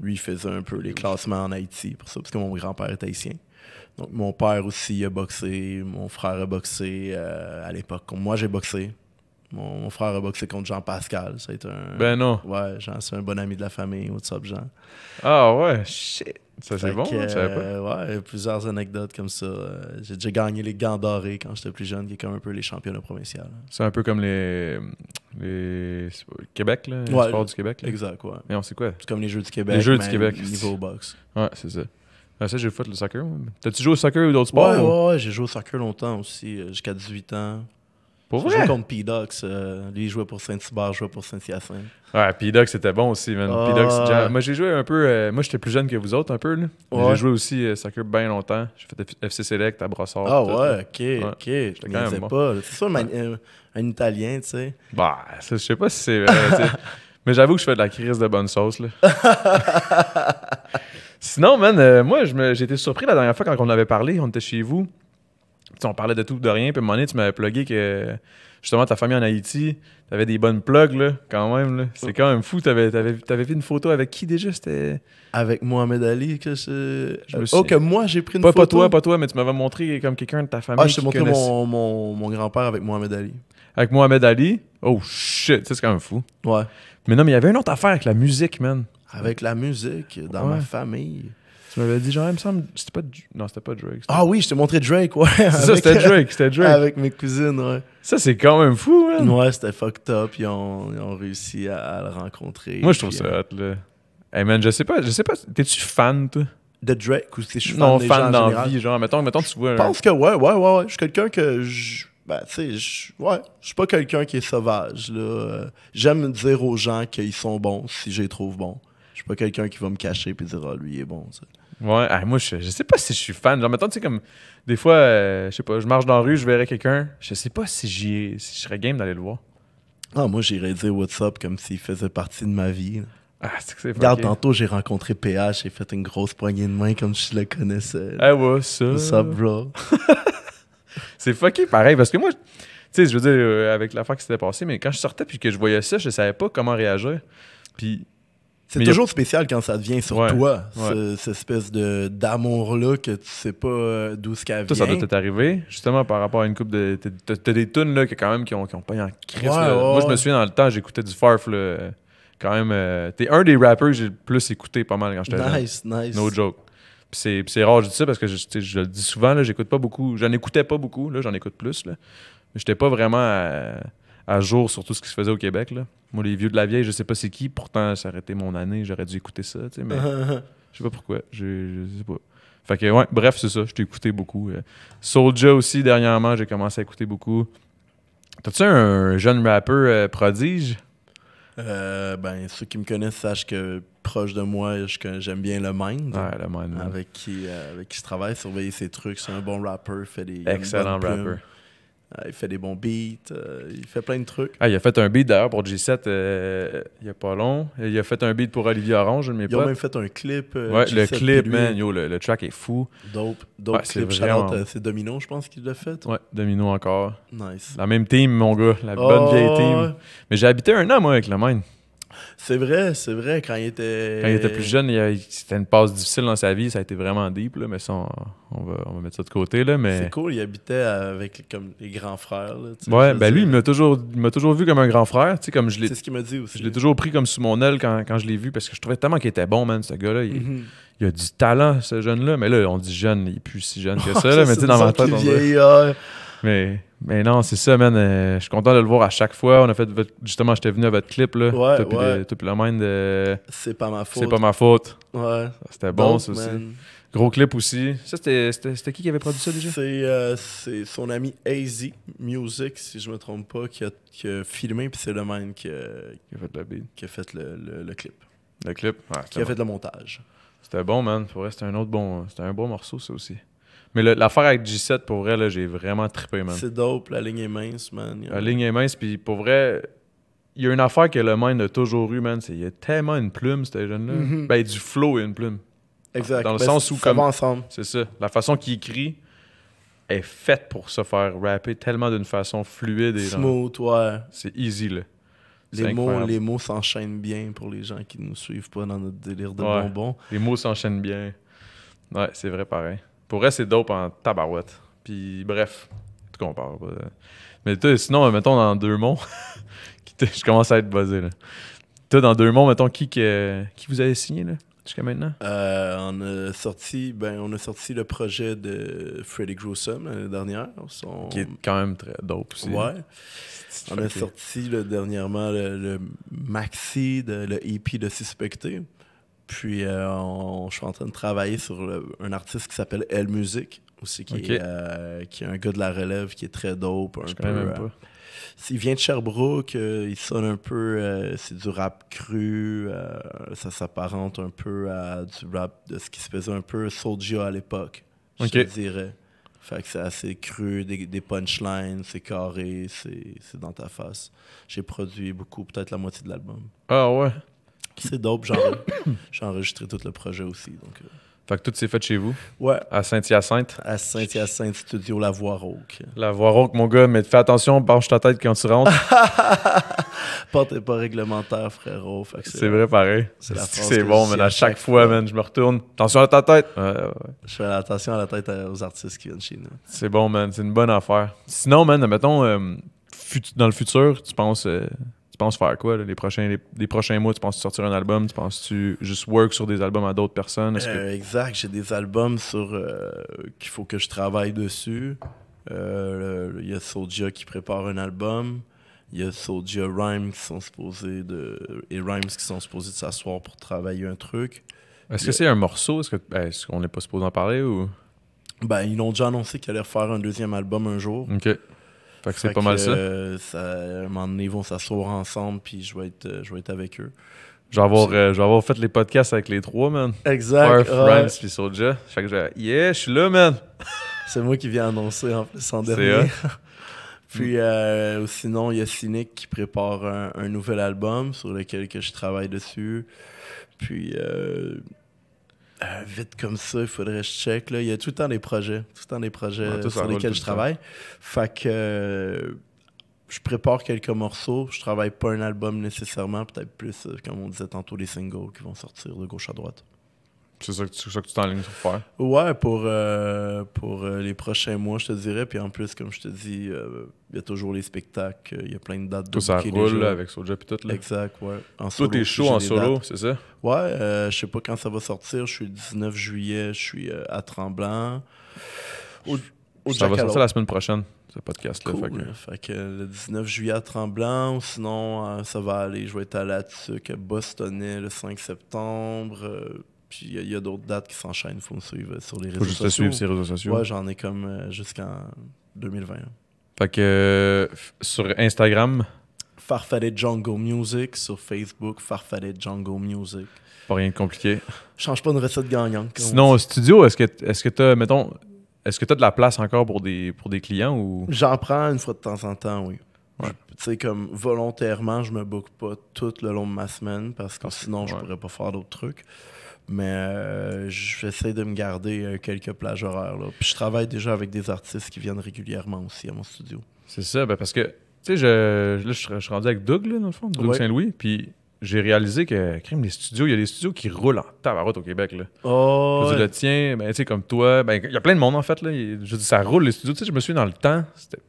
Lui, il faisait un peu les classements en Haïti, pour ça, parce que mon grand-père est haïtien. Donc, mon père aussi a boxé, mon frère a boxé à l'époque. Moi, j'ai boxé. Mon frère a boxé contre Jean Pascal. Ça a été un... Ben non. Ouais, Jean, c'est un bon ami de la famille. What's up, Jean? Ah ouais, shit. Ça, c'est Fait bon, que, je savais pas. ouais, plusieurs anecdotes comme ça. J'ai déjà gagné les gants dorés quand j'étais plus jeune, qui est comme un peu les championnats provinciaux. C'est un peu comme les c'est pas- Québec, là, les Ouais, sports du Québec. Là. Exact, ouais. Mais on sait quoi? C'est comme les Jeux du Québec. Les Jeux du mais Québec. Niveau boxe. Ouais, c'est ça. Ah, ça, j'ai fait le soccer. Ouais. T'as-tu joué au soccer ou d'autres sports? Ouais, j'ai joué au soccer longtemps aussi, jusqu'à 18 ans. Pour J'ai vrai? joué contre P-Dox. Lui, il jouait pour Saint-Hubert, je jouais pour Saint-Hyacinthe. Ouais, P-Doc, c'était bon aussi, man. Ah. P-Doc, c'est jam. Moi, j'ai joué un peu... moi, j'étais plus jeune que vous autres, un peu, là. Mais Ouais. j'ai joué aussi soccer bien longtemps. J'ai fait FC Select à Brossard. Ah tout, là. ouais, ok. Je quand même niaisais bon. pas. C'est ça, un Italien, tu sais. Bah, ça, je sais pas si c'est vrai, tu sais. Mais j'avoue que je fais de la crise de bonne sauce, là. Sinon, man, moi, j'ai été surpris la dernière fois quand on avait parlé, on était chez vous. Tu sais, on parlait de tout, de rien, puis à un moment donné, tu m'avais plugué que, justement, ta famille en Haïti, t'avais des bonnes plugs, là, quand même, là. C'est quand même fou. T'avais vu une photo avec qui, déjà? C'était... Avec Mohamed Ali, que me Oh, souviens. que moi, j'ai pris une Pas photo. toi, mais tu m'avais montré comme quelqu'un de ta famille Ah, je t'ai qui montré connaissait- mon grand-père avec Mohamed Ali. Avec Mohamed Ali. Oh, shit, ça, c'est quand même fou. Ouais. Mais non, mais il y avait une autre affaire avec la musique, man. Avec la musique, dans Ouais. ma famille. Tu m'avais dit, genre, il me semble... C'était pas... Non, c'était pas Drake. Ah oui, je t'ai montré Drake, ouais. C'est ça, c'était Drake. Avec mes cousines, ouais. Ça, c'est quand même fou, man. Ouais, c'était fucked up. Ils ont réussi à le rencontrer. Moi, je trouve Puis, ça hot, là. Hey, man, je sais pas. T'es-tu fan, toi? de Drake ou si je suis fan Non, des gens fan en dans la général? vie, genre, mettons tu vois... Je pense que ouais. Je suis quelqu'un que... Ben, tu sais, je suis pas quelqu'un qui est sauvage, là. J'aime dire aux gens qu'ils sont bons si je les trouve bons. Je suis pas quelqu'un qui va me cacher puis dire « Ah, lui, il est bon. » Ouais, hey, moi, je sais pas si je suis fan. Genre, mettons, tu sais, comme... Des fois, je sais pas, je marche dans la rue, je verrais quelqu'un. Je sais pas si si je serais game d'aller le voir. Ah, moi, j'irais dire « What's up » comme s'il faisait partie de ma vie. Là. Ah, c'est que c'est Regarde, fucké. tantôt, j'ai rencontré PH, j'ai fait une grosse poignée de main comme si je le connaissais. Ah ouais, ça... What's up, bro? C'est fucké pareil, parce que moi, tu sais, je veux dire, avec l'affaire qui s'était passée, mais quand je sortais puis que je voyais ça, je savais pas comment réagir. Puis... C'est Mais toujours spécial quand ça devient sur Ouais, toi, ouais. cette espèce d'amour-là que tu sais pas d'où ce qu'elle Toi, vient. ça doit t'être arrivé, justement, par rapport à une couple de... T'as des tunes, là, quand même, qui ont pas eu en crise. Ouais, là. ouais, Moi, je me ouais. souviens, dans le temps, j'écoutais du Farf, là, quand même... T'es un des rappers que j'ai le plus écouté pas mal quand j'étais jeune. Nice. No joke. Puis c'est rare, je dis ça, parce que je le dis souvent, là, j'écoute pas beaucoup. J'en écoutais pas beaucoup, là, j'en écoute plus, là. Mais j'étais pas vraiment à jour sur tout ce qui se faisait au Québec, là. Moi, les vieux de la vieille, je sais pas c'est qui, pourtant, ça aurait été mon année, j'aurais dû écouter ça, tu sais, mais... Je sais pas pourquoi. Je sais pas. Fait que, ouais, bref, c'est ça. Je t'ai écouté beaucoup. Soulja aussi, dernièrement, j'ai commencé à écouter beaucoup. T'as-tu un jeune rappeur prodige? Ben, ceux qui me connaissent sachent que proche de moi, j'aime bien le Mind. Ouais, le man. Avec qui je travaille, surveiller ses trucs. C'est un bon rapper. Il a une Excellent bonne plume. rapper. Il fait des bons beats. Il fait plein de trucs. Ah, il a fait un beat d'ailleurs pour G7 il y a pas long. Il a fait un beat pour Olivier Orange, mes Ils ont potes. même fait un clip. Ouais, le G7 clip, puis lui. man. Yo, le track est fou. Dope Ouais, c'est clip. vraiment- Shout-out, c'est Domino, je pense, qu'il l'a fait. Ouais, Domino encore. Nice. La même team, mon gars. La Oh, bonne vieille ouais. team. Mais j'ai habité un an, moi, avec le mine. C'est vrai, quand il était... Quand il était plus jeune, c'était une passe difficile dans sa vie. Ça a été vraiment deep, là, mais ça, on va mettre ça de côté. Là, mais... C'est cool, il habitait avec comme les grands frères. Là, tu sais, Ouais, je veux ben lui, dire. il m'a toujours vu comme un grand frère. Tu sais, comme C'est ce qu'il m'a dit aussi. je l'ai toujours pris comme sous mon aile quand je l'ai vu parce que je trouvais tellement qu'il était bon, man, ce gars-là. Mhm. Il a du talent, ce jeune-là. Mais là, on dit jeune, il est plus si jeune que ça. Là, mais tu sais, dans ma tête, on dirait- vieillard. Mais Mais non, c'est ça, man. Je suis content de le voir à chaque fois. On a fait justement, j'étais venu à votre clip, là. Ouais, Toi puis le mind de C'est pas ma faute. C'est pas ma faute. Ouais. C'était bon, Dope, ça aussi. man. Gros clip aussi. Ça, c'était qui avait produit ça déjà? C'est son ami AZ Music, si je me trompe pas, qui a filmé, puis c'est le même Qui a fait le beat. qui a fait le clip. Le clip? Ouais, Qui a fait le montage. C'était bon, man. Pour vrai, c'était un bon morceau, ça aussi. Mais l'affaire avec G7, pour vrai, là, j'ai vraiment trippé, man. C'est dope, la ligne est mince, man. La ligne est mince, puis pour vrai, il y a une affaire que le mind a toujours eu, man. Il y a tellement une plume, ce jeune-là. Mhm. Ben, du flow et une plume. Exact. Dans le sens où, ça comme. va ensemble. C'est ça. La façon qu'il écrit est faite pour se faire rapper tellement d'une façon fluide et genre, Smooth, ouais. c'est easy, là. C'est Les incroyable. mots s'enchaînent bien pour les gens qui nous suivent pas dans notre délire de Ouais. bonbons. Les mots s'enchaînent bien. Ouais, c'est vrai, pareil. Pour vrai, c'est dope en tabarouette. Puis, bref, tout compare. Mais toi, sinon, mettons, dans Deux-Monts, je commence à être buzzé, là. Toi, dans Deux-Monts, mettons, qui vous avez signé, là, jusqu'à maintenant? On a sorti le projet de Freddy Gruesome l'année dernière. Qui est quand même très dope aussi. Ouais. On a Ok. sorti dernièrement le maxi, le EP de Suspecté. Puis je suis en train de travailler sur un artiste qui s'appelle Elle Music, aussi, qui Ok. est un gars de la relève qui est très dope. Je connais même pas. Il vient de Sherbrooke, il sonne un peu, c'est du rap cru, ça s'apparente un peu à du rap de ce qui se faisait un peu Soulja à l'époque, je Ok. te dirais. Fait que c'est assez cru, des punchlines, c'est carré, c'est dans ta face. J'ai produit beaucoup, peut-être la moitié de l'album. Ah ouais? C'est dope, j'ai enregistré tout le projet aussi. Donc, Fait que tout s'est fait chez vous, ouais, à Saint-Hyacinthe. à Saint-Hyacinthe Studio La Voix Rauque. La voix rauque, mon gars, mais fais attention, penche ta tête quand tu rentres. Porte est pas réglementaire, frérot. Fait que C'est vrai, pareil. c'est la phrase C'est que bon, je man. dis À à chaque chaque fois, fois. man, je me retourne. Attention à ta tête. Ouais. Je fais attention à la tête aux artistes qui viennent chez nous. C'est bon, man. C'est une bonne affaire. Sinon, man, mettons, dans le futur, tu penses faire quoi, là, les prochains mois? Tu penses sortir un album? Tu penses-tu juste work sur des albums à d'autres personnes? Est-ce que... Exact, j'ai des albums qu'il faut que je travaille dessus. Il y a Soulja qui prépare un album. Il y a Soulja Rhymes qui sont supposés de s'asseoir pour travailler un truc. Est-ce que c'est un morceau? Est-ce qu'on n'est pas supposé en parler ou... Ben, ils l'ont déjà annoncé qu'ils allaient refaire un deuxième album un jour. OK. Fait que c'est pas mal ça. À un moment donné, ils vont s'asseoir ensemble, puis je vais être avec eux. Je vais avoir fait les podcasts avec les trois, man. Exact. Farf, Rhymes puis Soulja. Fait que je suis là, man. C'est moi qui viens annoncer en plus en C'est dernier. Puis sinon, il y a Cynic qui prépare un nouvel album sur lequel que je travaille dessus. Puis vite comme ça, il faudrait que je check. Là. Il y a tout le temps des projets. Ouais, tout ça sur roule lesquels tout je le temps. travaille. Fait que je prépare quelques morceaux. Je travaille pas un album nécessairement. Peut-être plus, comme on disait tantôt, les singles qui vont sortir de gauche à droite. C'est ça que tu t'enlignes sur faire. Ouais, pour les prochains mois, je te dirais. Puis en plus, comme je te dis, il y a toujours les spectacles. Il y a plein de dates de Tout ça booker roule déjà. là, avec Soulja puis tout. Là. Exact, ouais. En Toi, solo t'es aussi, chaud j'ai en des solo, dates. c'est ça? Ouais, je sais pas quand ça va sortir. Je suis le 19 juillet, je suis à Tremblant. Au Ça va Jackalope. sortir la semaine prochaine, ce podcast-là. Cool. Fait que- Fait que le 19 juillet à Tremblant, ou sinon, ça va aller. Je vais être à La Tuque, à Bostonais le 5 septembre. Puis il y a d'autres dates qui s'enchaînent. Il faut me suivre sur les réseaux Faut juste te sociaux. suivre sur les réseaux sociaux. Ouais, j'en ai comme jusqu'en 2020. Fait que sur Instagram, Farfadet Django Music sur Facebook, Farfadet Django Music. pas rien de compliqué. Change pas une recette gagnante. comme on Sinon, au dit. studio, est-ce que t'as, mettons, est-ce que t'as de la place encore pour des clients ou. J'en prends une fois de temps en temps, oui. Ouais. Tu sais, comme volontairement, je me book pas tout le long de ma semaine parce que sinon, je ouais. pourrais pas faire d'autres trucs. Mais j'essaie de me garder quelques plages horaires. Là. Puis je travaille déjà avec des artistes qui viennent régulièrement aussi à mon studio. C'est ça, ben parce que, tu sais, je suis rendu avec Doug, là, dans le fond, Doug Ouais. Saint-Louis, puis j'ai réalisé que, crème, il y a des studios qui roulent en tabarouette au Québec, là. Oh, Je veux dire, le tien, ben, tu sais, comme toi, ben, il y a plein de monde, en fait, là. Je dis, ça roule, les studios. Tu sais, je me souviens, dans le temps,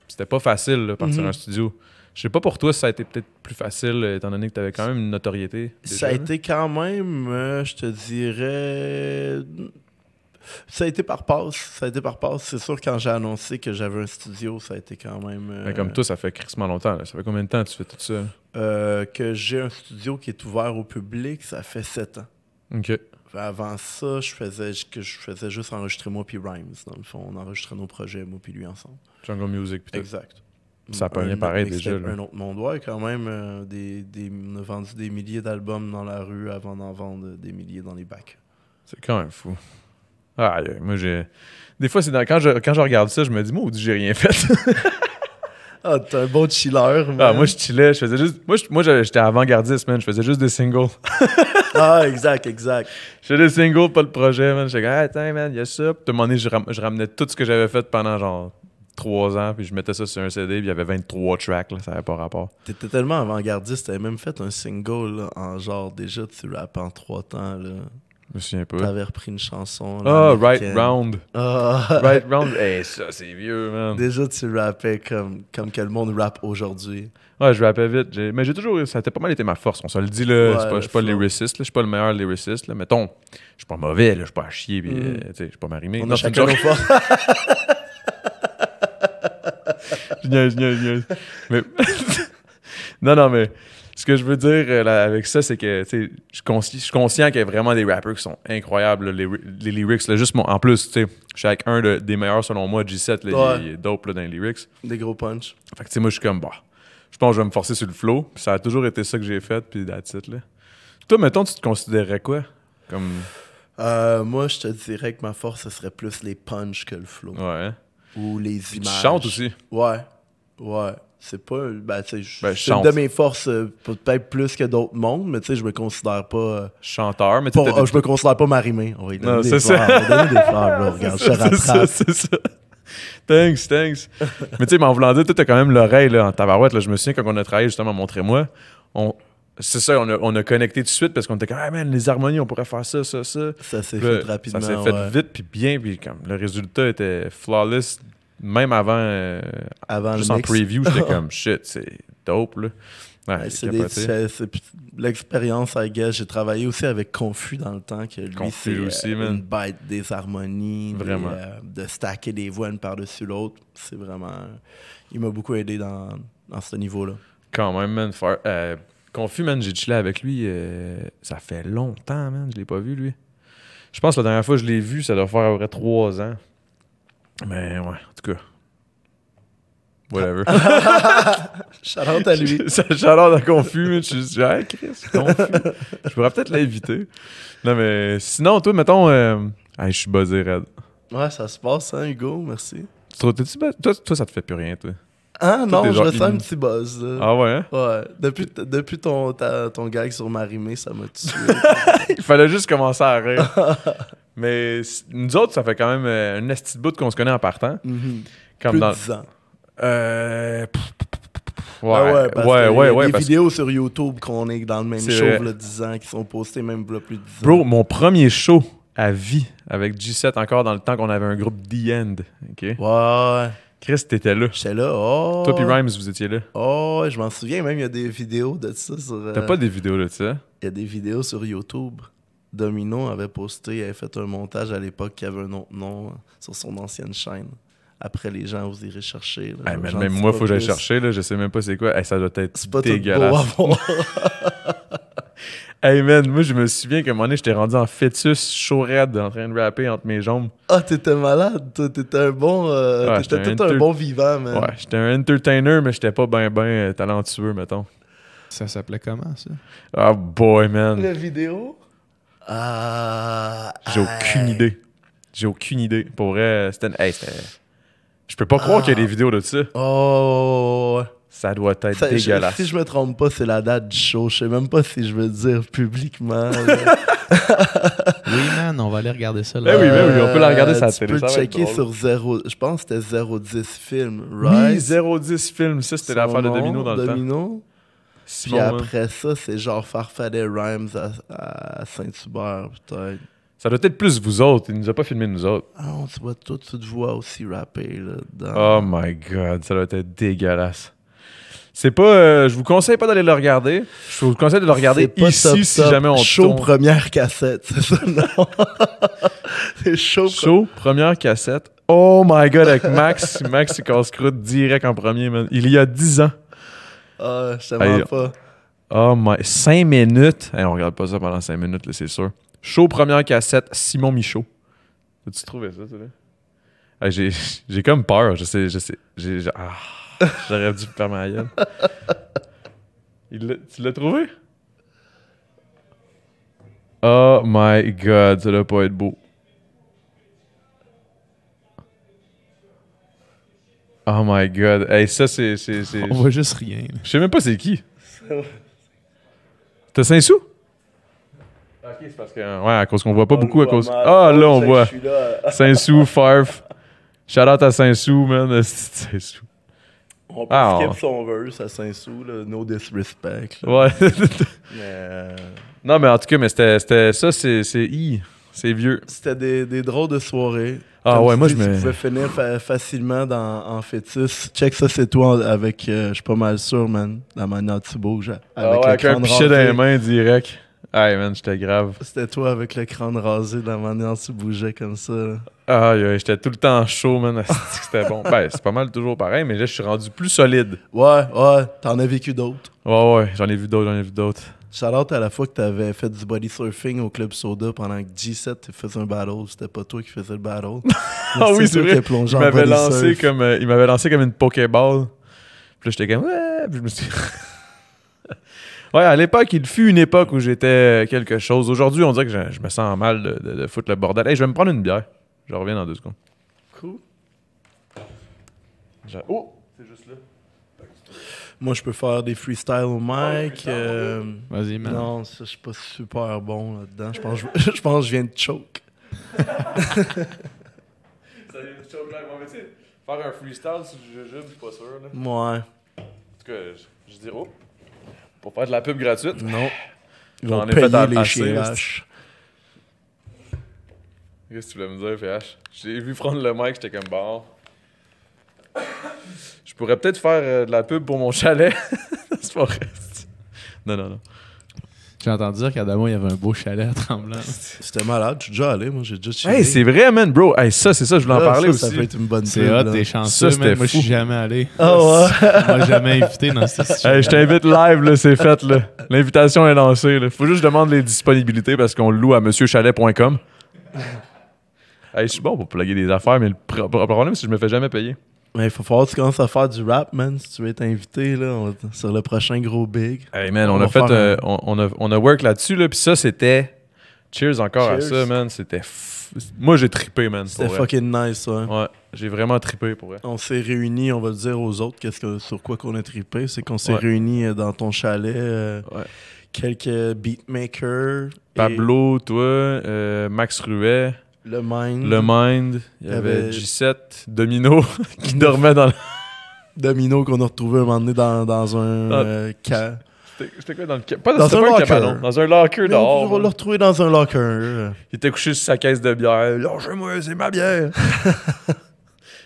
c'était pas facile, là, partir un studio. Je sais pas pour toi si ça a été peut-être plus facile, étant donné que tu avais quand même une notoriété. ça a déjà, là. été quand même, je te dirais, Ça a été par passe. C'est sûr, quand j'ai annoncé que j'avais un studio, ça a été quand même... Mais comme toi, ça fait crissement longtemps. Là. Ça fait combien de temps que tu fais tout ça? Que j'ai un studio qui est ouvert au public, ça fait 7 ans. OK. Avant ça, je faisais juste enregistrer moi puis Rhymes. Dans le fond, on enregistrait nos projets, moi puis lui, ensemble. Jungle Music, puis tout. Exact. Ça a pas rien pareil déjà. Un autre monde. Ouais, quand même, on a vendu des milliers d'albums dans la rue avant d'en vendre des milliers dans les bacs. C'est quand même fou. Ah, moi, j'ai... Des fois, c'est quand je regarde ça, je me dis, maudit, j'ai rien fait. Ah, t'es un bon chiller, man. Ah, moi, je chillais, je faisais juste... Moi, j'étais avant-gardiste, man. Je faisais juste des singles. Ah, exact. Je faisais des singles, pas le projet, man. J'étais comme, ah, attends, man, il y a ça. Puis, à un moment donné, je ramenais tout ce que j'avais fait pendant, genre, 3 ans, puis je mettais ça sur un CD, puis il y avait 23 tracks, là, ça n'avait pas rapport. T'étais tellement avant-gardiste, t'avais même fait un single, là, en genre, déjà, tu rappes en 3 temps, là. Je me souviens pas. T'avais repris une chanson, là, Ah, Right américaine. Round. Ah. Right Round. Hey, ça, c'est vieux, man. Déjà, tu rappais comme que le monde rappe aujourd'hui. Ouais, je rappais vite. Mais j'ai toujours... Ça a pas mal été ma force, on se le dit, là. Ouais, Je suis pas le le flow. lyriciste, là. Je suis pas le meilleur lyriciste, là. Mettons, je suis pas mauvais, là. Je suis pas à chier, puis, tu sais, je suis pas marimé. On Non, a c'est une chacun joke. nos forces. Je niaise. Mais... non, mais ce que je veux dire là, avec ça, c'est que je suis conscient qu'il y a vraiment des rappers qui sont incroyables, là, les lyrics. Là, juste en plus, je suis avec un des meilleurs selon moi, G7, là, Ouais. il est dope là, dans les lyrics. Des gros punch. Fait que moi, je suis comme, bah, je pense que je vais me forcer sur le flow. Puis ça a toujours été ça que j'ai fait, puis that's it, là. Toi, mettons, tu te considérerais quoi? Comme... Moi, je te dirais que ma force, ce serait plus les punch que le flow. Ouais. Hein? Ou les Puis images. tu chantes aussi. Ouais. C'est pas... Ben, tu sais, Ben, je c'est une chante. de mes forces, peut-être plus que d'autres mondes, mais tu sais, je me considère pas... Chanteur, mais tu je me considère pas marimé. On va lui donner Non, des c'est fleurs. ça. On va donner des fleurs, là. Regarde, je te rattrape. C'est ça. Thanks. Mais tu sais, m'en voulant dire, toi, t'as quand même l'oreille là, en tabarouette. Là. Je me souviens quand on a travaillé justement à Montrez-moi, c'est ça, on a connecté tout de suite parce qu'on était comme, ah man, les harmonies, on pourrait faire ça. Ça s'est Puis là, fait rapidement, ça s'est fait ouais. vite puis bien, puis comme le résultat était flawless, même avant, Avant juste le en mix. preview, j'étais comme, shit, c'est dope, là. Ouais, Ouais, c'est capoté. c'est l'expérience, I guess. J'ai travaillé aussi avec Confus dans le temps, que lui, Confus c'est aussi, man. une bête des harmonies, Vraiment. de stacker des voix une par-dessus l'autre. C'est vraiment... Il m'a beaucoup aidé dans ce niveau-là. Quand même, man. Confus, man, j'ai chillé avec lui, ça fait longtemps, man, je l'ai pas vu, lui. Je pense que la dernière fois que je l'ai vu, ça doit faire à peu près 3 ans. Mais ouais, en tout cas. Whatever. Shout-out à lui. Ça chaleur dans Confus, man. Je suis hey, Chris, Confus. Je pourrais peut-être l'inviter. Non, mais sinon, toi, mettons... je suis buzzé, raide. Ouais, ça se passe, hein, Hugo? Merci. T'es-tu buzzé? Toi, ça te fait plus rien, toi. Ah non, t'es je genre ressens un petit buzz. Là. Ah ouais, hein? Ouais. Depuis ton gag sur Marimé, ça m'a tué. Il fallait juste commencer à rire. Mais nous autres, ça fait quand même une esti de bout qu'on se connaît en partant. Comme Plus dans... de 10 ans. Ouais, parce que ouais. Il y a des parce- vidéos sur YouTube qu'on est dans le même C'est show, vrai. là, 10 ans, qui sont postées même là, plus de 10 ans. Bro, mon premier show à vie avec G7 encore dans le temps qu'on avait un groupe The End. OK? Ouais. Chris, t'étais là. J'étais là, oh. Toi puis Rhymes, vous étiez là. Oh, je m'en souviens, même il y a des vidéos de ça sur... T'as pas des vidéos de ça? Il y a des vidéos sur YouTube. Domino avait posté, il avait fait un montage à l'époque qui avait un autre nom sur son ancienne chaîne. Après, les gens, vous irez chercher. Là, Hey, man, J'en même dis moi, pas faut que j'aille plus. chercher. Là, je sais même pas c'est quoi. Hey, ça doit être C'est pas tout beau à dégueulasse. voir. Hey man, moi je me souviens qu'à un moment donné, j'étais rendu en fœtus chaud raide en train de rapper entre mes jambes. Ah, t'étais malade. Toi, t'étais un bon... Ouais, t'étais j'étais tout un bon vivant, man. Ouais, j'étais un entertainer, mais j'étais pas ben talentueux, mettons. Ça s'appelait comment, ça? Ah boy, man. La vidéo? Ah... J'ai aucune idée. J'ai aucune idée. Pour vrai, c'était... Je peux pas croire qu'il y a des vidéos de ça. Oh... ouais. Ça doit être Ça, dégueulasse. si je me trompe pas, c'est la date du show. Je sais même pas si je veux le dire publiquement. là. Oui, man, on va aller regarder ça. Ben oui, on peut la regarder sur la tu télé, peux ça va être checker drôle. sur 0... Je pense que c'était 010 film, Oui, right? 010 film. Ça, c'était Son l'affaire de nom, Domino dans le temps. Domino. Simon, Puis man. après ça, c'est genre Farfadet Rhymes à Saint-Hubert, peut-être. Ça doit être plus vous autres. Il nous a pas filmé nous autres. Ah non, tu vois tout, tu te vois aussi rapper là dedans. Oh my god, ça doit être dégueulasse. C'est pas... je vous conseille pas d'aller le regarder. Je vous conseille de le regarder C'est pas ici top, si top. jamais on Show tourne. première cassette, c'est ça, non? C'est Show, première cassette. Oh my God, avec Max. Max, c'est casse-croûte direct en premier, man. Il y a 10 ans. Ah, je te Hey, mens pas. Oh my... 5 minutes. Hey, on regarde pas ça pendant 5 minutes, là, c'est sûr. Show, première cassette, Simon Michaud. As-tu trouvé ça, là? Hey, j'ai comme peur. Je sais. J'aurais dû me faire ma gueule. Tu l'as trouvé? Oh my God, ça doit pas être beau. Oh my God. Hey, ça, c'est... On voit juste rien. là. Je sais même pas c'est qui. T'as Saint-Sou? Ok, c'est parce que... Ouais, à cause qu'on voit pas beaucoup à cause... Ah, là, on voit. Saint-Sou, Farf. Shout-out à Saint-Sou, man. Saint-Sou. On peut Ah, skip son verse à Saint-Sou, là. No disrespect. Là. Ouais. Mais, Non, mais en tout cas, mais c'était ça, c'est c'est vieux. c'était des drôles de soirées. Ah Comme ouais, tu moi, dis, je me... Tu pouvais finir facilement en fœtus. Check ça, c'est toi avec, je suis pas mal sûr, man, la manière dont tu bouges. Avec un pichet dans les mains direct. Hey man, j'étais grave. C'était toi avec le crâne rasé, de la manière dont tu bougeais comme ça. Là. Aïe, j'étais tout le temps chaud, man. C'était bon. Ben, c'est pas mal toujours pareil, mais là, je suis rendu plus solide. Ouais, t'en as vécu d'autres. Ouais, j'en ai vu d'autres. Shout-out à la fois que t'avais fait du body surfing au Club Soda pendant que G7 faisait un battle. C'était pas toi qui faisais le battle. Ah oui, c'est toi vrai. qui as plongé Il en m'avait body lancé surf. comme une Pokéball. Puis là, j'étais comme ouais. Puis je me suis ouais, à l'époque, il fut une époque où j'étais quelque chose. Aujourd'hui, on dirait que je me sens mal de foutre le bordel. Hey, je vais me prendre une bière. Je reviens dans 2 secondes. Cool. Oh, c'est juste là. Moi, je peux faire des freestyles au mic. Vas-y, man. Non, ça, je suis pas super bon là-dedans. Je pense que je viens de choke. Faire un freestyle sur le jujube, je suis pas sûr. Là. Ouais. En tout cas, je dis pour faire de la pub gratuite. Non. Ils J'en vont ai fait payer les assez, CH. Qu'est-ce que tu voulais me dire, PH? J'ai vu prendre le mic, j'étais comme bon. Je pourrais peut-être faire de la pub pour mon chalet. C'est pas vrai. Non. J'ai entendu dire qu'Adamo, il y avait un beau chalet à Tremblant. C'était malade. Je suis déjà allé. Moi, j'ai déjà chillé. Hey, c'est vrai, man, bro. Hey, ça, c'est ça, je voulais en Là, parler ça aussi. peut être une bonne C'est pub, hot, là. t'es chanceux, Ça, man. c'était Moi, je suis fou. jamais allé. Ah ouais? On m'a jamais invité dans cette situation. Hey, je t'invite live, là, c'est fait, là. L'invitation est lancée, là. Faut juste que je demande les disponibilités parce qu'on le loue à monsieurchalet.com. Hey, je suis bon pour plugger des affaires, mais le problème, c'est que je me fais jamais payer. Mais il faut falloir que tu commences à faire du rap, man, si tu veux être invité là, sur le prochain gros big. Hey, man, On on va a fait... faire on a work là-dessus, là, puis ça, c'était... Cheers encore à Cheers. ça, man. C'était... Moi, j'ai trippé, man. C'était pour vrai. fucking nice, ouais. Ouais, j'ai vraiment trippé, pour vrai. On s'est réunis, on va le dire aux autres, sur quoi qu'on a trippé. C'est qu'on s'est Ouais. réunis dans ton chalet. Ouais. Quelques beatmakers. et Pablo, toi, Max Ruet, Le Mind. Le Mind, il y Il y avait avait- G7, Domino, qui dormait dans le... Domino qu'on a retrouvé un moment donné dans un camp. C'était quoi dans le... Pas Dans c'était un pas locker. cabanon, dans un locker dehors. On va le man. retrouver dans un locker. Il était couché sur sa caisse de bière. Lâchez-moi, c'est ma bière.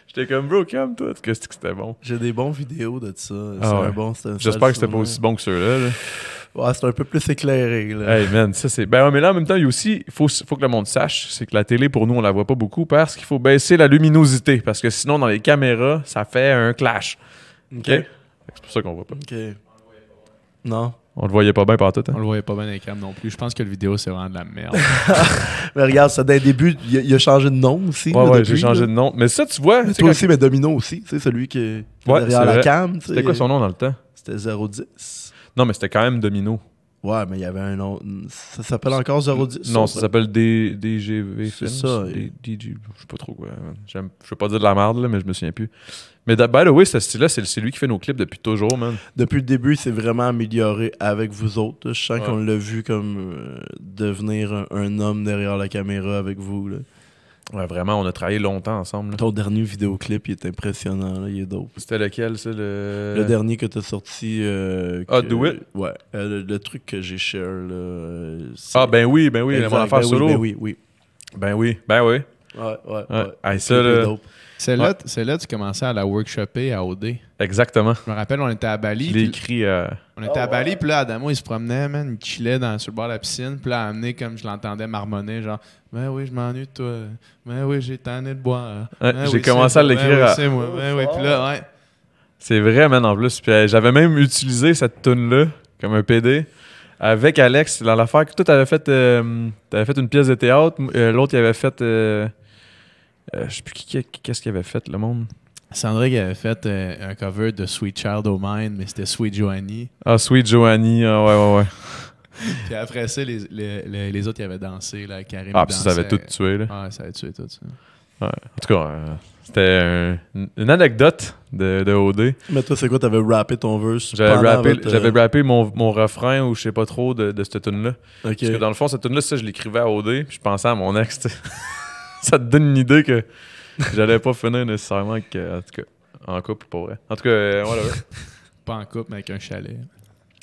J'étais comme, bro, calme-toi. Qu'est-ce que c'était bon. J'ai des bons vidéos de ça. Ah C'est ouais. un bon. J'espère que c'était pas aussi bon que ceux-là. Là. Ouais, c'est un peu plus éclairé. Là. Hey man, ça c'est. Ben ouais, mais là en même temps, il y a aussi, faut que le monde sache, c'est que la télé pour nous, on la voit pas beaucoup parce qu'il faut baisser la luminosité. Parce que sinon, dans les caméras, ça fait un clash. OK? C'est pour ça qu'on voit pas. Ok. Non. On le voyait pas bien partout. On Hein? le voyait pas bien dans les cams non plus. Je pense que le vidéo, c'est vraiment de la merde. Mais regarde, ça dès le début, il a changé de nom aussi. Ouais, là, ouais, depuis, j'ai changé là. de nom. Mais ça, tu vois, Mais tu sais, toi quand- aussi, mais Domino aussi. Tu sais, celui qui est Ouais, derrière c'est la vrai. cam. tu sais. c'était quoi son nom dans le temps? C'était 010. Non, mais c'était quand même Domino. Ouais, mais il y avait un autre. Ça s'appelle encore 010? Non, ça s'appelle DGV C'est Films. ça. DG, je sais pas trop quoi. Je veux pas dire de la merde, là, mais je me souviens plus. Mais by the way, ce style-là, c'est lui qui fait nos clips depuis toujours, man. Depuis le début, il s'est vraiment amélioré avec vous autres. là. Je sens Ouais. qu'on l'a vu comme devenir un homme derrière la caméra avec vous. Là. Ouais, vraiment, on a travaillé longtemps ensemble. là. Ton dernier vidéoclip, il est impressionnant. Là. Il est dope. C'était lequel, ça? Le dernier que t'as sorti. Do It? Ouais. Le truc que j'ai share. Là, c'est- Ah, ben oui, mon Exact, affaire ben solo. Oui, ben oui. Ben oui. Ouais. Ouais. Hey, ça, Le clip est là, dope. Celle-là, tu commençais à la workshopper à OD. Exactement. Je me rappelle, on était à Bali. Je l'ai puis- écrit. On était à Bali, puis là, Adamo, il se promenait, man, il chillait sur le bord de la piscine, puis là, amené comme je l'entendais marmonner, genre, ben oui, je m'ennuie de toi, ben oui, j'ai tanné de boire. Ouais, Ben j'ai oui, commencé c'est à moi. l'écrire Ben oui, à- c'est moi, ben oui, puis là, ouais. C'est vrai, man, en plus. Puis j'avais même utilisé cette tune-là comme un PD avec Alex dans l'affaire que toi, t'avais fait une pièce de théâtre. L'autre, il avait fait. Je sais plus qu'est-ce qu'il avait fait, le monde. Sandra qui avait fait un cover de Sweet Child O' Mine, mais c'était Sweet Joanie. Ah, Sweet Joanie. Ah, ouais. Puis après ça, les autres, ils avaient dansé, là, Karim Ah, puis ça dansait. avait tout tué, là. Ouais, ça avait tué tout ça. Ouais. En tout cas, c'était une anecdote de OD. Mais toi, c'est quoi? T'avais rappé ton verse? J'avais rappé mon refrain ou je sais pas trop de cette tune-là. Ok. Parce que dans le fond, cette tune-là, ça, je l'écrivais à OD, puis je pensais à mon ex. T'sais. Ça te donne une idée que j'allais pas finir nécessairement avec, en tout cas, en couple pour vrai. En tout cas, voilà. Pas en couple, mais avec un chalet.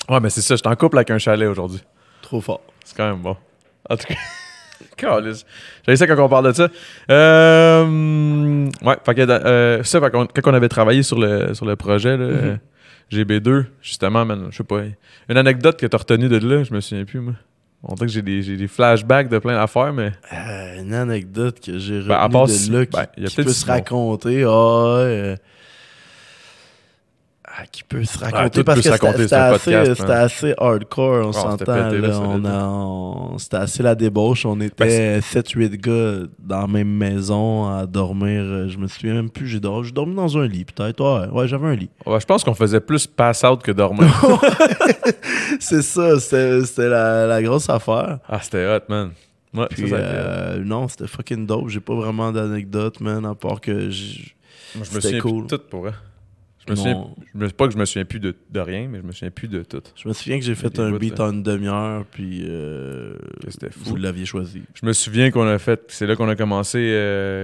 Ouais, mais c'est ça, j'étais en couple avec un chalet aujourd'hui. Trop fort. C'est quand même bon. En tout cas, câlisse. J'avais ça quand on parle de ça. Ouais, fait que, ça, fait quand on avait travaillé sur le projet, là, GB2, justement, man, je sais pas. Une anecdote que t'as retenue de là, je me souviens plus, moi. On dirait que j'ai des flashbacks de plein d'affaires, mais. Une anecdote que j'ai retenue À part de là qui, il y a qui peut-être peut se Simon. raconter. Qui peut se raconter tout parce peut se que raconter, c'était c'est un assez, podcast, c'était man. assez hardcore, on c'était s'entend. pété, là, Là, ça c'était assez la débauche. On était 7-8 gars dans la même maison à dormir. Je me souviens même plus. J'ai dormi dans un lit, peut-être. Ouais, j'avais un lit. Ouais, je pense qu'on faisait plus pass-out que dormir. C'est ça, c'était la grosse affaire. Ah, c'était hot, man. Ouais, Puis, ça a été- non, c'était fucking dope. J'ai pas vraiment d'anecdote, man, à part que Moi, je me c'était souviens cool. plus de tout, pour vrai. Je me Non. souviens, pas que je me souviens plus de rien, mais je me souviens plus de tout. Je me souviens que j'ai fait des un bouts, beat là. en une demi-heure, puis Que c'était fou. vous l'aviez choisi. Je me souviens qu'on a fait, c'est là qu'on a commencé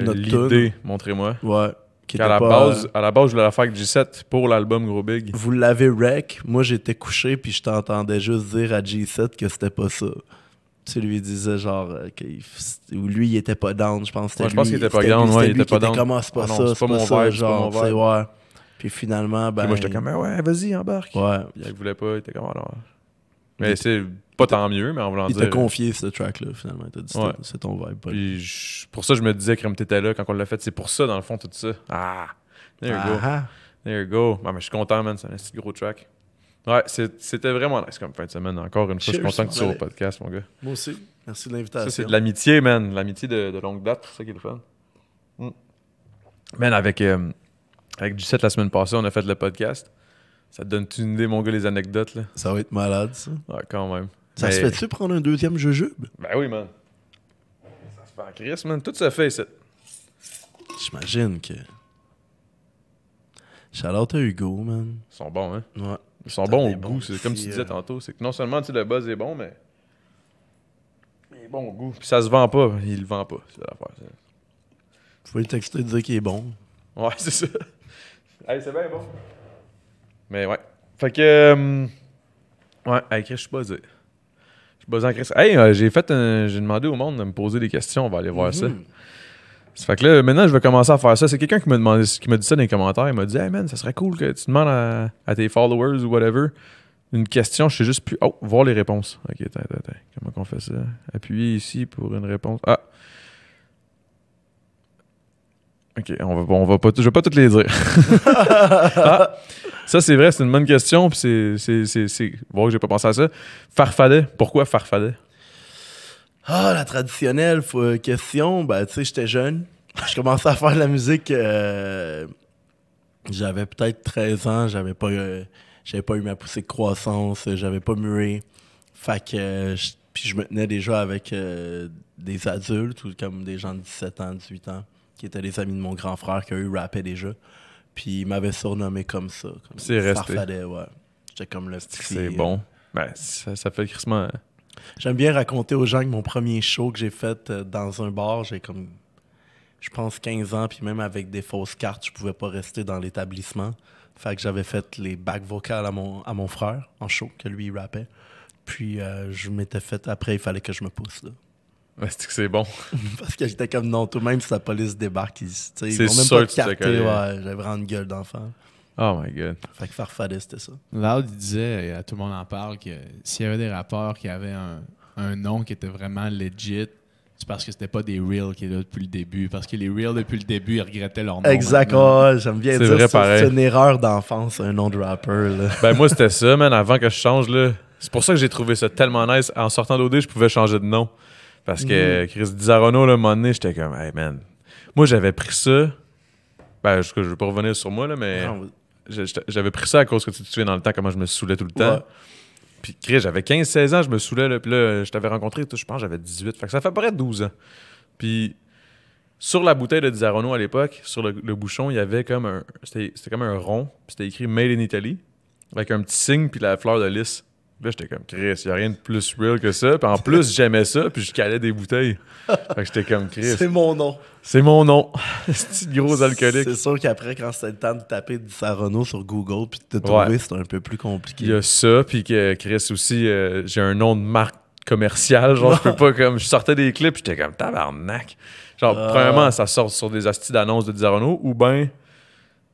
Notre l'idée, montrez-moi. Ouais. Qui Qu'à était la pas, base, à la base, je voulais la faire avec G7 pour l'album Gros Big. vous l'avez rec. Moi, j'étais couché, puis je t'entendais juste dire à G7 que c'était pas ça. Tu lui disais genre ou lui il était pas down, je pense. Ouais, je pense qu'il était pas down, ouais, il était pas down. Comment c'est pas Ah non, ça, c'est pas mon vibe, c'est pas genre, mon tu sais, vibe. ouais. Puis finalement, ben. Puis moi, j'étais comme, ouais, vas-y, embarque. Ouais. Il voulait pas, il était comme, alors. Mais c'est pas tant mieux, mais en voulant Il dire. t'a confié ce track-là, finalement. Il t'a dit Ouais. c'est ton vibe. Pas Puis pour ça, je me disais, comme t'étais là quand on l'a fait, c'est pour ça, dans le fond, tout ça. Ah! There you go. Ah, There you go. Ah, mais je suis content, man. C'est un petit gros track. Ouais, c'était vraiment nice comme fin de semaine. Encore une fois, je suis Cheers, content que tu sois au allez. podcast, mon gars. moi aussi. Merci de Ça, l'invitation. c'est de l'amitié, man. L'amitié de longue date. C'est ça qui est le fun. Man, avec G7 la semaine passée, on a fait le podcast. Ça te donne une idée, mon gars, les anecdotes, là? Ça va être malade, ça. Ouais, quand même. Ça Mais- se fait-tu prendre un deuxième jujube? Ben oui, man. Ça se fait en crise, man. Tout se fait ici. J'imagine que. Shout-out à Hugo, man. Ils sont bons, hein? Ouais. Ils sont Putain, bons des au bons goût. C'est comme tu petits, disais tantôt. C'est que non seulement tu sais, le buzz est bon, mais. Il est bon au goût. Puis ça se vend pas. Il le vend pas. C'est l'affaire. Vous pouvez le texter et dire qu'il est bon. Ouais, c'est ça. Hey, c'est bien bon. Mais ouais. Fait que. Ouais, hey, Chris, je suis buzzé. Je suis buzzé en Chris. Hey, j'ai demandé au monde de me poser des questions. On va aller voir ça. Ça fait que là, maintenant, je vais commencer à faire ça. C'est quelqu'un qui m'a demandé, qui m'a dit ça dans les commentaires. Il m'a dit, hey man, ça serait cool que tu demandes à tes followers ou whatever une question. Je sais juste plus. Oh, voir les réponses. Ok, attends. Comment qu'on fait ça? Appuyer ici pour une réponse. Ah. Ok, on va pas, je vais pas toutes les dire. Ah, ça, c'est vrai, c'est une bonne question. Puis c'est. Voir que j'ai pas pensé à ça. Farfadet. Pourquoi Farfadet? Ah, la traditionnelle question. Ben, tu sais, j'étais jeune. Je commençais à faire de la musique. J'avais peut-être 13 ans. J'avais pas eu ma poussée de croissance. J'avais pas mûri. Fait que. Puis je me tenais déjà avec des adultes ou comme des gens de 17 ans, 18 ans, qui étaient des amis de mon grand frère qui eux rappaient déjà. Puis ils m'avaient surnommé comme ça. Comme C'est resté. Farfadet, ouais. J'étais comme le petit. C'est bon. Ben, ça fait crissement. J'aime bien raconter aux gens que mon premier show que j'ai fait dans un bar, j'ai comme, je pense, 15 ans, puis même avec des fausses cartes, je pouvais pas rester dans l'établissement. Fait que j'avais fait les backs vocales à mon frère, en show, que lui, il rappait. Puis je m'étais fait, après, il fallait que je me pousse, là. Ouais, c'est que c'est bon. Parce que j'étais comme non, tout même si la police débarque, ils C'est vont même sûr pas que te tu te carter. connais. Ouais, j'avais vraiment une gueule d'enfant. Oh my god. Fait que Farfadet, c'était ça. Loud, il disait, et tout le monde en parle, que s'il y avait des rappeurs qui avaient un nom qui était vraiment legit, c'est parce que c'était pas des reals qui étaient là depuis le début. Parce que les reals, depuis le début, ils regrettaient leur nom. Exact, maintenant. ouais, j'aime bien C'est dire vrai, ça. pareil. C'est une erreur d'enfance, un nom de rapper. Là. Ben moi, c'était ça, man, avant que je change, là. C'est pour ça que j'ai trouvé ça tellement nice. En sortant d'OD, je pouvais changer de nom. Parce que Chris Dizarono, là, à un moment donné, j'étais comme, hey, man. Moi, j'avais pris ça. Ben, je veux pas revenir sur moi, là, mais Non, j'avais pris ça à cause que tu te souviens dans le temps comment je me saoulais tout le temps. ouais. Puis, Chris, j'avais 15-16 ans, je me saoulais, là. Puis là, je t'avais rencontré, je pense, j'avais 18. Fait que ça fait à peu près 12 ans. Puis, sur la bouteille de Dizarono à l'époque, sur le bouchon, il y avait comme un. C'était comme un rond. Puis c'était écrit Made in Italy. Avec un petit signe, puis la fleur de lys. Là, j'étais comme, Chris, il n'y a rien de plus real que ça. Puis en plus, j'aimais ça, puis je calais des bouteilles. Fait que j'étais comme, Chris, C'est mon nom. c'est mon nom. C'est gros alcoolique. C'est sûr qu'après, quand c'était le temps de taper du Sarono sur Google puis de te trouver, Ouais. c'était un peu plus compliqué. Il y a ça, puis que Chris aussi, j'ai un nom de marque commerciale. Genre, je peux pas comme. Je sortais des clips, puis j'étais comme, tabarnak. Genre, premièrement, ça sort sur des astis d'annonces de Dizarono, ou ben.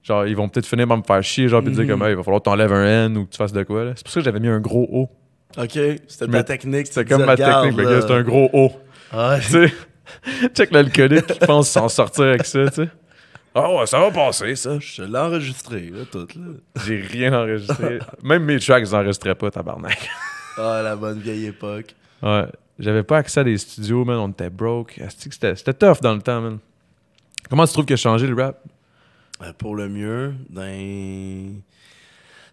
Genre, ils vont peut-être finir par me faire chier, genre, puis dire comme, hey, il va falloir que t'enlèves un N ou que tu fasses de quoi, là. C'est pour ça que j'avais mis un gros O. OK, c'était Mais ta technique. C'était tu comme disais, ma regarde, technique, mais là. c'est un gros O. Ouais. Tu sais, check l'alcoolique qui pense s'en sortir avec ça, tu sais. Ah ouais, ça va passer, ça. Je l'ai enregistré, là, tout, là. J'ai rien enregistré. Même mes tracks, ils enregistraient pas, tabarnak. Ah, la bonne vieille époque. Ouais. J'avais pas accès à des studios, man. On était broke. Asti que C'était tough dans le temps, man. Comment tu trouves qu'il a changé le rap? Pour le mieux,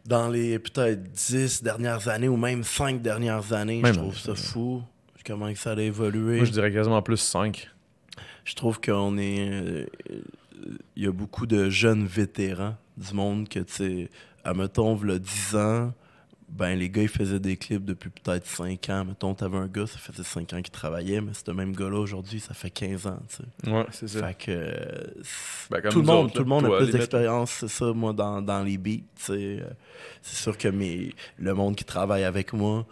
dans les peut-être 10 dernières années ou même 5 dernières années, Même, je trouve ça fou. Comment ça a évolué. Moi, je dirais quasiment plus 5. Je trouve qu'on est. Il y a beaucoup de jeunes vétérans du monde que, tu sais, admettons, v'là 10 ans, ben les gars, ils faisaient des clips depuis peut-être 5 ans. Mettons, t'avais un gars, ça faisait 5 ans qu'il travaillait, mais ce même gars-là, aujourd'hui, ça fait 15 ans, tu sais. Ouais, c'est ça. Fait que. Ben, comme tout le nous monde, autres, tout le là, monde toi, a plus limite. d'expérience, c'est ça, moi, dans les beats, tu sais. C'est sûr que le monde qui travaille avec moi,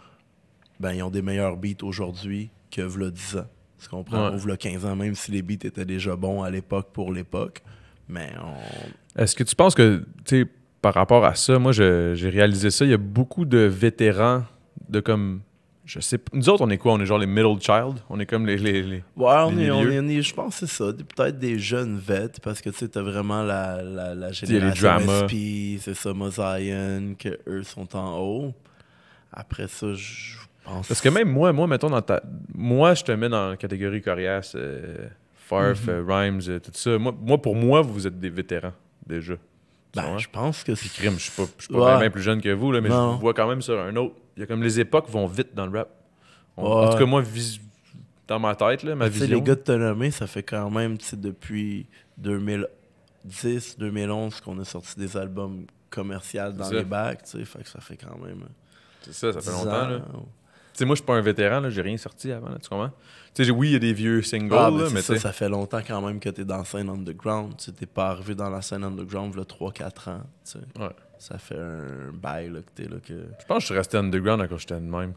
ben, ils ont des meilleurs beats aujourd'hui que v'là 10 ans. Tu comprends? Ouais. Ou v'là 15 ans, même si les beats étaient déjà bons à l'époque pour l'époque. Mais Est-ce que tu penses que, tu sais, par rapport à ça, moi, j'ai réalisé ça, il y a beaucoup de vétérans de comme. Je sais pas. Nous autres, on est quoi? On est genre les middle child? On est comme les ouais, on les est, milieux. je pense que c'est ça. Peut-être des jeunes vêtes, parce que tu sais, t'as vraiment la y a les génération dramas. SP, c'est ça, Mosaïen, que eux sont en haut. Après ça, je pense. Parce que même moi, mettons, moi, je te mets dans la catégorie coriace, Farf, Rhymes, tout ça. Pour moi, vous êtes des vétérans, déjà. Tu Ben, vois? je pense que Puis c'est. crime, je suis pas Ouais. bien plus jeune que vous, là, mais Non. je vous vois quand même sur un autre. Il y a comme les époques vont vite dans le rap. Ouais. En tout cas, moi, dans ma tête, là, ma Tu sais, vision. les gars de Tonomé, ça fait quand même, tu sais, depuis 2010, 2011 qu'on a sorti des albums commerciaux dans C'est ça. les bacs, tu sais, fait que ça fait quand même. C'est ça fait 10 longtemps. ans. Là. Tu sais, moi, je suis pas un vétéran, là, j'ai rien sorti avant, là, tu comprends? Tu sais, oui, il y a des vieux singles, Ah, là, ben, c'est mais ça, tu sais, ça fait longtemps quand même que t'es dans la scène underground. Tu sais, t'es pas arrivé dans la scène underground il y a 3-4 ans. Tu sais. Ouais. Ça fait un bail là, que t'es là. Que... je pense que je suis resté underground quand j'étais de même.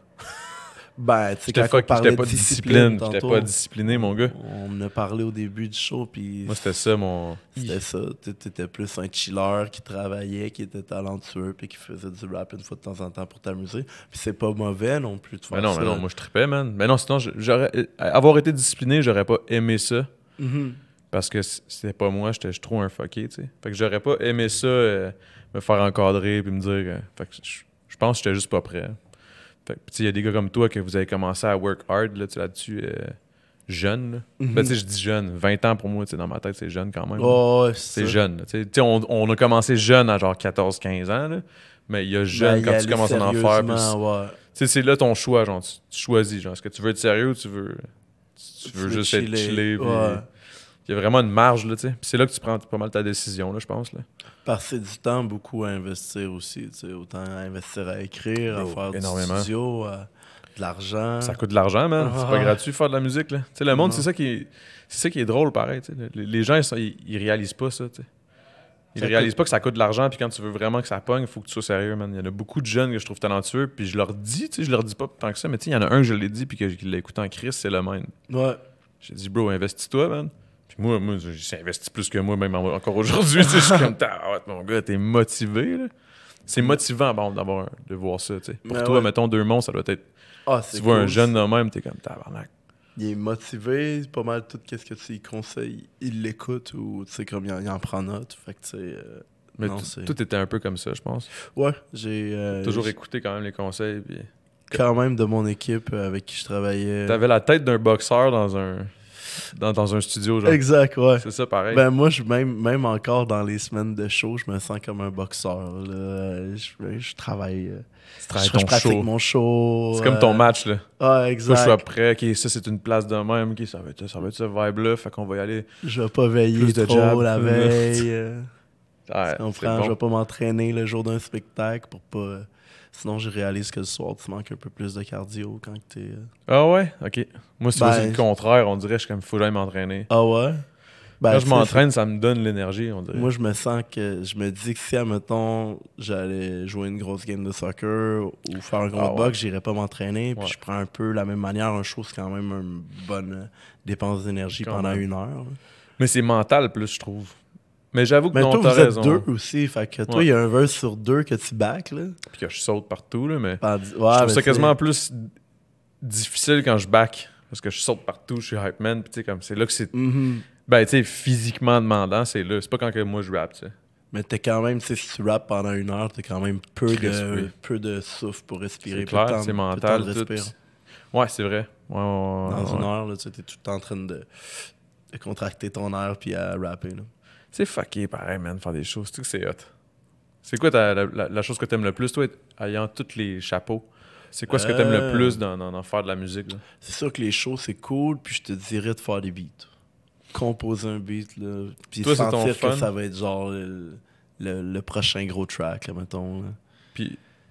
Ben, tu sais, J'étais quand on parlait pas de de discipline, discipline, j'étais tantôt, pas discipliné, mon gars. on en a parlé au début du show, puis Moi, c'était ça, mon. c'était ça. T'étais plus un chiller qui travaillait, qui était talentueux, puis qui faisait du rap une fois de temps en temps pour t'amuser. Puis c'est pas mauvais non plus de faire Mais non, ça. mais non, moi, je trippais, man. Mais non, sinon, avoir été discipliné, j'aurais pas aimé ça. Mhm. Parce que c'était pas moi, je suis trop un fucké, tu sais. Fait que j'aurais pas aimé ça, me faire encadrer puis me dire. Fait que je pense que j'étais juste pas prêt. Fait que, tu sais, il y a des gars comme toi que vous avez commencé à work hard là, tu sais, là-dessus, jeune. Là. Mhm. Ben, tu sais, je dis jeune. 20 ans pour moi, tu sais, dans ma tête, c'est jeune quand même. là. Oh, ouais, C'est ça. jeune. Là, tu sais, on a commencé jeune à genre 14-15 ans, là. Mais il y a jeune Ben, quand y tu aller commences à en faire. Puis, sérieusement, ouais. tu sais, c'est là ton choix, genre, tu choisis. Genre, est-ce que tu veux être sérieux ou tu veux juste être chillé. Puis, ouais. il y a vraiment une marge, là, tu sais. Puis c'est là que tu prends pas mal ta décision, là, je pense, là. Passer du temps beaucoup à investir aussi, tu sais, autant à investir à écrire, à Oh, faire énormément. du studio, de l'argent. Ça coûte de l'argent, man. C'est pas Ah. gratuit faire de la musique, là. Tu sais, le monde, Non. c'est ça qui est drôle, pareil, tu sais. Les gens, ils réalisent pas ça, tu sais. Ils Ça réalisent pas que ça coûte de l'argent, puis quand tu veux vraiment que ça pogne, il faut que tu sois sérieux, man. Il y en a beaucoup de jeunes que je trouve talentueux, puis je leur dis, tu sais, je leur dis pas tant que ça, mais tu sais, il y en a un que je l'ai dit, puis qu'il l'a écouté en crise, c'est le même. Ouais. J'ai dit, bro, investis-toi, man. Puis moi j'ai investi plus que moi, même encore aujourd'hui. Tu sais, je suis comme, mon gars, t'es motivé, là. C'est motivant, bon, de voir ça, tu sais. Pour Mais toi, ouais. mettons, 2 monts, ça doit être. Ah, Tu c'est vois un cool, jeune ça. de même, t'es comme, tabarnak. Il est motivé, pas mal tout ce que tu lui conseilles, il l'écoute ou tu sais comme il en prend note. Fait que tu sais. Mais non, c'est- tout était un peu comme ça, je pense. Ouais, j'ai Toujours j'ai écouté quand même les conseils, puis. quand même de mon équipe avec qui je travaillais. T'avais la tête d'un boxeur dans un studio, genre. Exact, ouais. C'est ça, pareil. Ben moi, même encore dans les semaines de show, je me sens comme un boxeur. Là. Je travaille. Tu travailles Je ton pratique show. mon show. C'est comme ton match, là. Ah, Faut que exact. je sois prêt. OK, ça, c'est une place de même. OK, ça va être ce vibe-là. Fait qu'on va y aller. Je vais pas veiller Plus de trop jab. la veille. Ouais, Tu comprends? c'est bon. Je vais pas m'entraîner le jour d'un spectacle pour pas. Sinon, je réalise que le soir, tu manques un peu plus de cardio quand t'es. Ah ouais? OK. Moi, si tu vois, c'est Ben, le contraire. On dirait que je suis comme, faut que j'aille m'entraîner. Ah ouais? Ben, Quand je tu sais, m'entraîne, ça me donne l'énergie, on dirait. moi, je me sens que. Je me dis que si, admettons, j'allais jouer une grosse game de soccer ou faire un gros Ah ouais. box, j'irais pas m'entraîner. Puis Ouais. je prends un peu la même manière. Un show, c'est quand même une bonne dépense d'énergie Quand pendant même. 1 heure. là. Mais c'est mental, plus, je trouve. Mais j'avoue que Mais non, toi, t'as vous êtes raison. 2 aussi. Fait que toi, Ouais. il y a un verse sur 2 que tu back, là. Puis que je saute partout, là, mais Ouais, je trouve ça ben, quasiment plus difficile quand je back. Parce que je saute partout, je suis hype man. Puis tu sais, comme c'est là que c'est. Mhm. Ben, tu sais, physiquement demandant, c'est là. C'est pas quand que moi je rappe, tu sais. Mais t'es quand même, tu sais, si tu rappes pendant 1 heure, t'as quand même Chris, oui. peu de souffle pour respirer. C'est peu de clair, temps- c'est peu de mental. temps de Tout. respirer. Ouais, c'est vrai. Ouais, Dans ouais. 1 heure, là, tu sais, t'es tout le temps en train de contracter ton air puis à rapper. Là. C'est fucké, pareil, man, faire des choses. C'est que c'est hot. C'est quoi la chose que t'aimes le plus, toi, ayant tous les chapeaux? C'est quoi ce que t'aimes le plus dans faire de la musique, là? C'est sûr que les shows, c'est cool, puis je te dirais de faire des beats. Composer un beat, là, puis Toi, c'est ton sentir fun? que ça va être genre le prochain gros track, là, mettons. Là.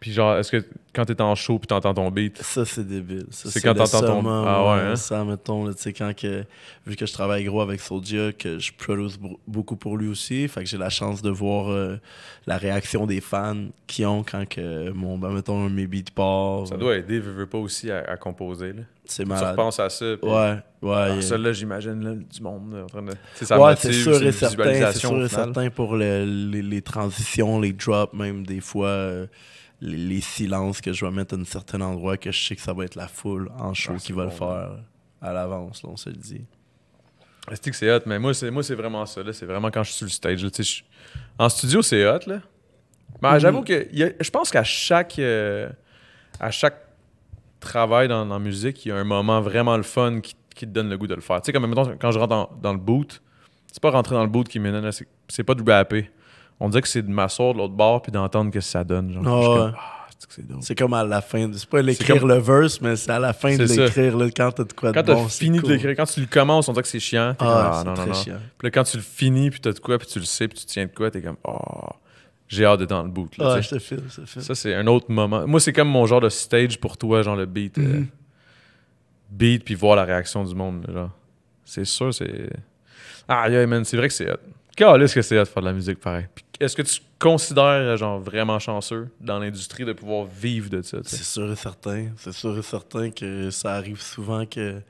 Puis genre, est-ce que quand t'es en show puis t'entends ton beat, Ça, c'est débile. Ça, C'est quand le t'entends ton- summum, Ah ouais, hein? Ça, mettons, là, tu sais, quand que... Vu que je travaille gros avec Soulja, que je produce beaucoup pour lui aussi, fait que j'ai la chance de voir la réaction des fans qui ont quand que, mettons, mes beats part. ça doit aider, veux pas aussi à composer, là. C'est Tu malade. repenses à ça, puis Ouais. ça, là, j'imagine, là, du monde, là, en train de... Tu sais, ça Ouais, motive, c'est sûr une et certain. C'est visualisation, sûr au et final. certain pour les transitions, les drops, même des fois, les silences que je vais mettre à un certain endroit que je sais que ça va être la foule en show Ah, qui c'est va bon, le faire à l'avance, là, on se le dit. C'est que c'est hot, mais moi, c'est vraiment ça, là. C'est vraiment quand je suis sur le stage, là. Tu sais, en studio, c'est hot, là. Mais j'avoue que je pense qu'à chaque travail dans la musique, il y a un moment vraiment le fun qui te donne le goût de le faire. Tu sais, comme mettons, quand je rentre dans le boot, c'est pas rentrer dans le boot qui m'énerve, là, c'est pas de rapper. On dirait que c'est de m'asseoir de l'autre bord puis d'entendre ce que ça donne. Genre, Ah je suis ouais. comme, c'est que c'est dope. C'est comme à la fin. C'est pas l'écrire comme- le verse, mais c'est à la fin de C'est ça. l'écrire, là, quand t'as de quoi de Quand t'as bon. c'est fini cool. de l'écrire, quand tu le commences, on dirait que c'est chiant. T'es Ah, comme, c'est très chiant. Puis là, quand tu le finis, puis t'as de quoi, puis tu le sais, puis tu tiens de quoi, t'es comme, j'ai hâte d'être dans le boot. Là, Ah, tu sais. je te file. Ça, c'est un autre moment. Moi, c'est comme mon genre de stage pour toi, genre le beat. Beat, puis voir la réaction du monde. Là, genre. C'est sûr, c'est... Ah, yeah, man, c'est vrai que c'est hot. Calisse que c'est hot de faire de la musique, pareil. Puis est-ce que tu te considères, genre, vraiment chanceux dans l'industrie de pouvoir vivre de ça, tu sais? C'est sûr et certain. C'est sûr et certain que ça arrive souvent que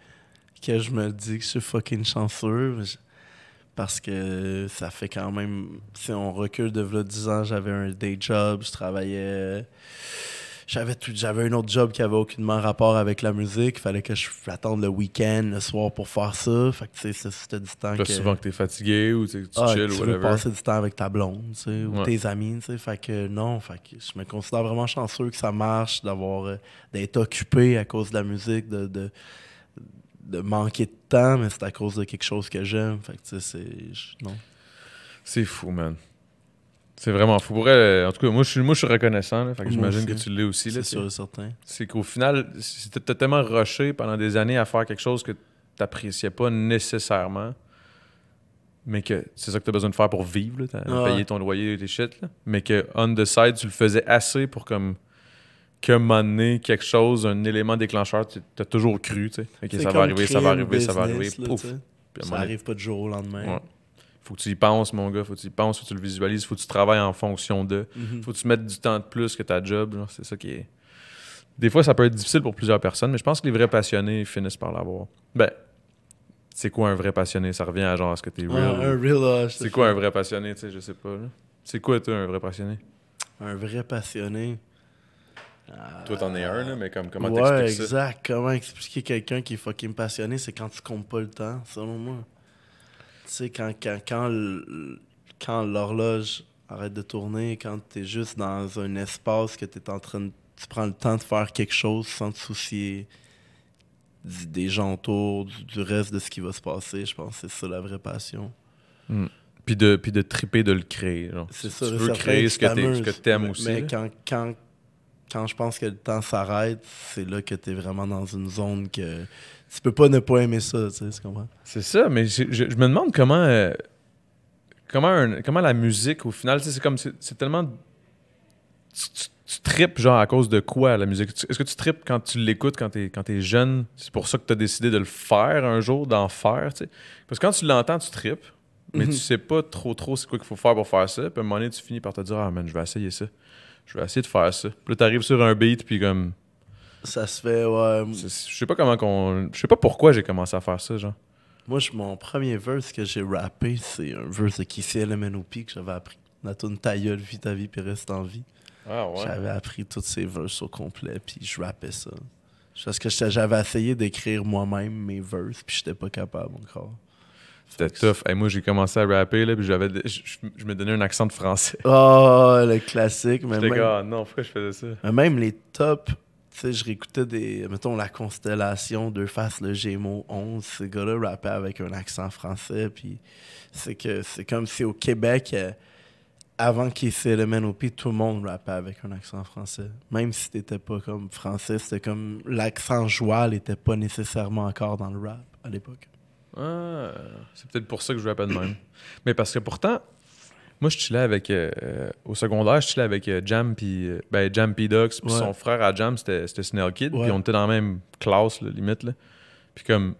je me dis que je suis fucking chanceux. Parce que ça fait quand même... Si on recule de là 10 ans, j'avais un day job, je travaillais... J'avais un autre job qui avait aucunement rapport avec la musique. Il fallait que je attende le week-end, le soir pour faire ça. Fait que, tu sais, c'était du temps Là, que... souvent que t'es fatigué ou tu chill tu ou veux whatever. passer du temps avec ta blonde, tu sais, ou Ouais. tes amis, tu sais. Fait que non, fait que je me considère vraiment chanceux que ça marche, d'être occupé à cause de la musique, de manquer de temps, mais c'est à cause de quelque chose que j'aime. Fait que, tu sais, non. C'est fou, man. C'est vraiment fou. Pour elle, en tout cas, moi, je suis reconnaissant. Là, fait que Moi j'imagine que aussi. tu l'es aussi. Là, C'est sûr et certain. c'est qu'au final, t'as tellement rushé pendant des années à faire quelque chose que t'appréciais pas nécessairement, mais que c'est ça que t'as besoin de faire pour vivre, là, Ouais. payer ton loyer et tes shit, là, mais que on the side, tu le faisais assez pour comme qu'à un moment donné, quelque chose, un élément déclencheur, t'as toujours cru, tu sais. Ok, C'est ça va comme arriver, ça créer va une arriver, ça va arriver, business, là, pouf. tu sais. Puis à un Ça moment donné- arrive pas du jour au lendemain. Ouais. Faut que tu y penses, mon gars. Faut que tu y penses, faut que tu le visualises, faut que tu travailles en fonction de. Faut que tu mettes du temps de plus que ta job. Genre, c'est ça qui est... Des fois, ça peut être difficile pour plusieurs personnes, mais je pense que les vrais passionnés finissent par l'avoir. Ben, c'est quoi un vrai passionné? Ça revient à genre, est-ce que t'es real? Un real, C'est quoi un vrai passionné? Tu sais, je sais pas. Là. C'est quoi, toi, un vrai passionné? Un vrai passionné. Toi, t'en es un, là, mais comment Ouais, t'expliques ça? exact. Comment expliquer quelqu'un qui est fucking passionné, c'est quand tu comptes pas le temps, selon moi. Tu sais, quand l'horloge arrête de tourner, quand t'es juste dans un espace que t'es en train de... Tu prends le temps de faire quelque chose sans te soucier des gens autour, du reste de ce qui va se passer. Je pense que c'est ça la vraie passion. Puis de triper de le créer. Genre. C'est Si ça. tu veux certains créer ce que t'amusent, t'aimes aussi. Mais là. quand je pense que le temps s'arrête, c'est là que t'es vraiment dans une zone que tu peux pas ne pas aimer ça, tu sais, tu comprends? C'est ça, mais je me demande comment la musique, au final, tu sais, c'est tellement... Tu tripes, genre, à cause de quoi, la musique? Est-ce que tu tripes quand tu l'écoutes, quand t'es jeune? C'est pour ça que tu as décidé de le faire un jour, d'en faire, tu sais? Parce que quand tu l'entends, tu tripes, mais tu sais pas trop c'est quoi qu'il faut faire pour faire ça. Puis à un moment donné, tu finis par te dire « Ah, man, je vais essayer ça. Je vais essayer de faire ça. » Puis là, t'arrives sur un beat, puis comme... Ça se fait, ouais. Je sais pas je sais pas pourquoi j'ai commencé à faire ça, genre. Moi, mon premier verse que j'ai rappé, c'est un verse de Kissy LMNOP que j'avais appris. La tune Ta gueule, vis ta vie, puis reste en vie. Ah ouais? J'avais appris tous ces verses au complet, puis je rappais ça. Parce que j'avais essayé d'écrire moi-même mes verses, puis j'étais pas capable encore. C'était tough. Hey, moi, j'ai commencé à rapper, là, puis je me donnais un accent de français. Oh, le classique. Mais J'étais même, comme, ah non, pourquoi je faisais ça? mais même les tops, tu sais, je réécoutais mettons, La Constellation, Deux Faces, le Gémeaux 11, ces gars-là rappaient avec un accent français, puis c'est comme si au Québec... avant qu'il y ait le MNOP, tout le monde rappait avec un accent français. Même si t'étais pas comme français, c'était comme l'accent joual était pas nécessairement encore dans le rap à l'époque. Ah, c'est peut-être pour ça que je rappelle de même. Mais parce que pourtant, moi, je chillais avec... au secondaire, je chillais avec Jam P. Dux, puis son frère à Jam, c'était Snell Kid, puis on était dans la même classe, là, limite. Là. Puis comme...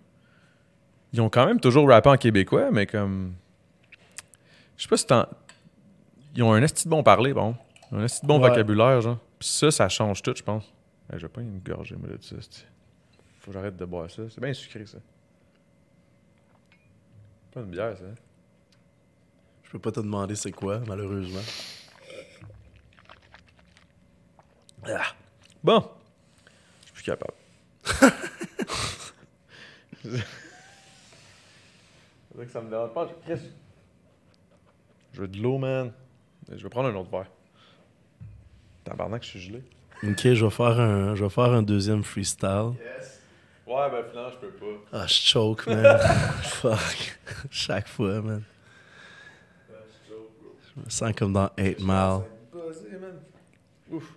Ils ont quand même toujours rappé en québécois, mais comme... Je sais pas si ils ont un esti de bon parler, bon. Un esti de bon vocabulaire, genre. Puis ça change tout, je pense. Je vais pas une gorgée, moi, de ça. Faut que j'arrête de boire ça. C'est bien sucré, ça. Pas une bière, ça. Je peux pas te demander c'est quoi, malheureusement. Ah. Bon. Je suis plus capable. C'est vrai que ça me dérange pas. Je veux de l'eau, man. Je vais prendre un autre verre. Tabarnak, je suis gelé. Ok, je vais faire un deuxième freestyle. Yes. Ouais, ben finalement, je peux pas. Ah, je choke, man. Fuck. Chaque fois, man. Je me sens comme dans 8 Mile. Ouf.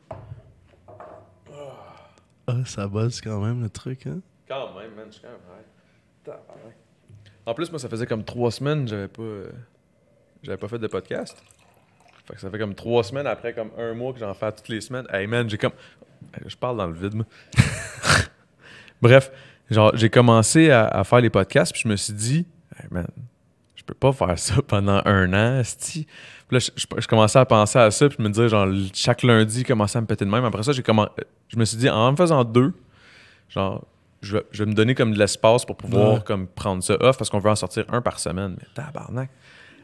Ah, ça buzz quand même, le truc, hein? Quand même, man, je suis quand même high. Tabarnak. En plus, moi, ça faisait comme 3 semaines que j'avais pas fait de podcast. Fait que ça fait comme 3 semaines après comme 1 mois que j'en fais toutes les semaines. Hey man, je parle dans le vide, moi. Bref, genre, j'ai commencé à faire les podcasts, puis je me suis dit, hey man, je peux pas faire ça pendant 1 an, esti. Puis là, je commençais à penser à ça, puis me dire, genre, chaque lundi, commencer à me péter de même. Après ça, je me suis dit, en faisant 2, genre, je vais me donner comme de l'espace pour pouvoir comme prendre ça off, parce qu'on veut en sortir 1 par semaine. Mais tabarnak.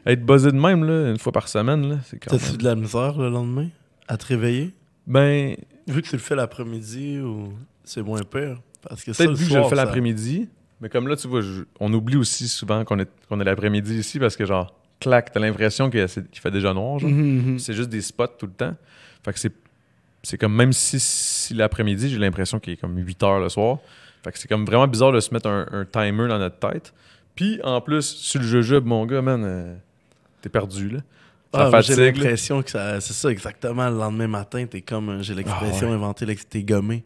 Être buzzé de même, là, 1 fois par semaine, là, c'est quand même... T'as-tu de la misère le lendemain à te réveiller? Ben... Vu que tu le fais l'après-midi, ou c'est moins pire? Parce que ça, Peut-être le vu que je soir, le fais ça- l'après-midi, mais comme là, tu vois, on oublie aussi souvent qu'on est l'après-midi ici, parce que genre, clac, t'as l'impression qu'il fait déjà noir, genre. Mhm. C'est juste des spots tout le temps. Fait que c'est comme, même si l'après-midi, j'ai l'impression qu'il est comme 8 heures le soir. Fait que c'est comme vraiment bizarre de se mettre un timer dans notre tête. Puis, en plus, sur le jujube, mon gars, man... T'es perdu, là. Ça Moi, j'ai fatigue, là. l'impression que ça... C'est ça, exactement. Le lendemain matin, t'es comme... J'ai l'expression inventée, t'es gommé.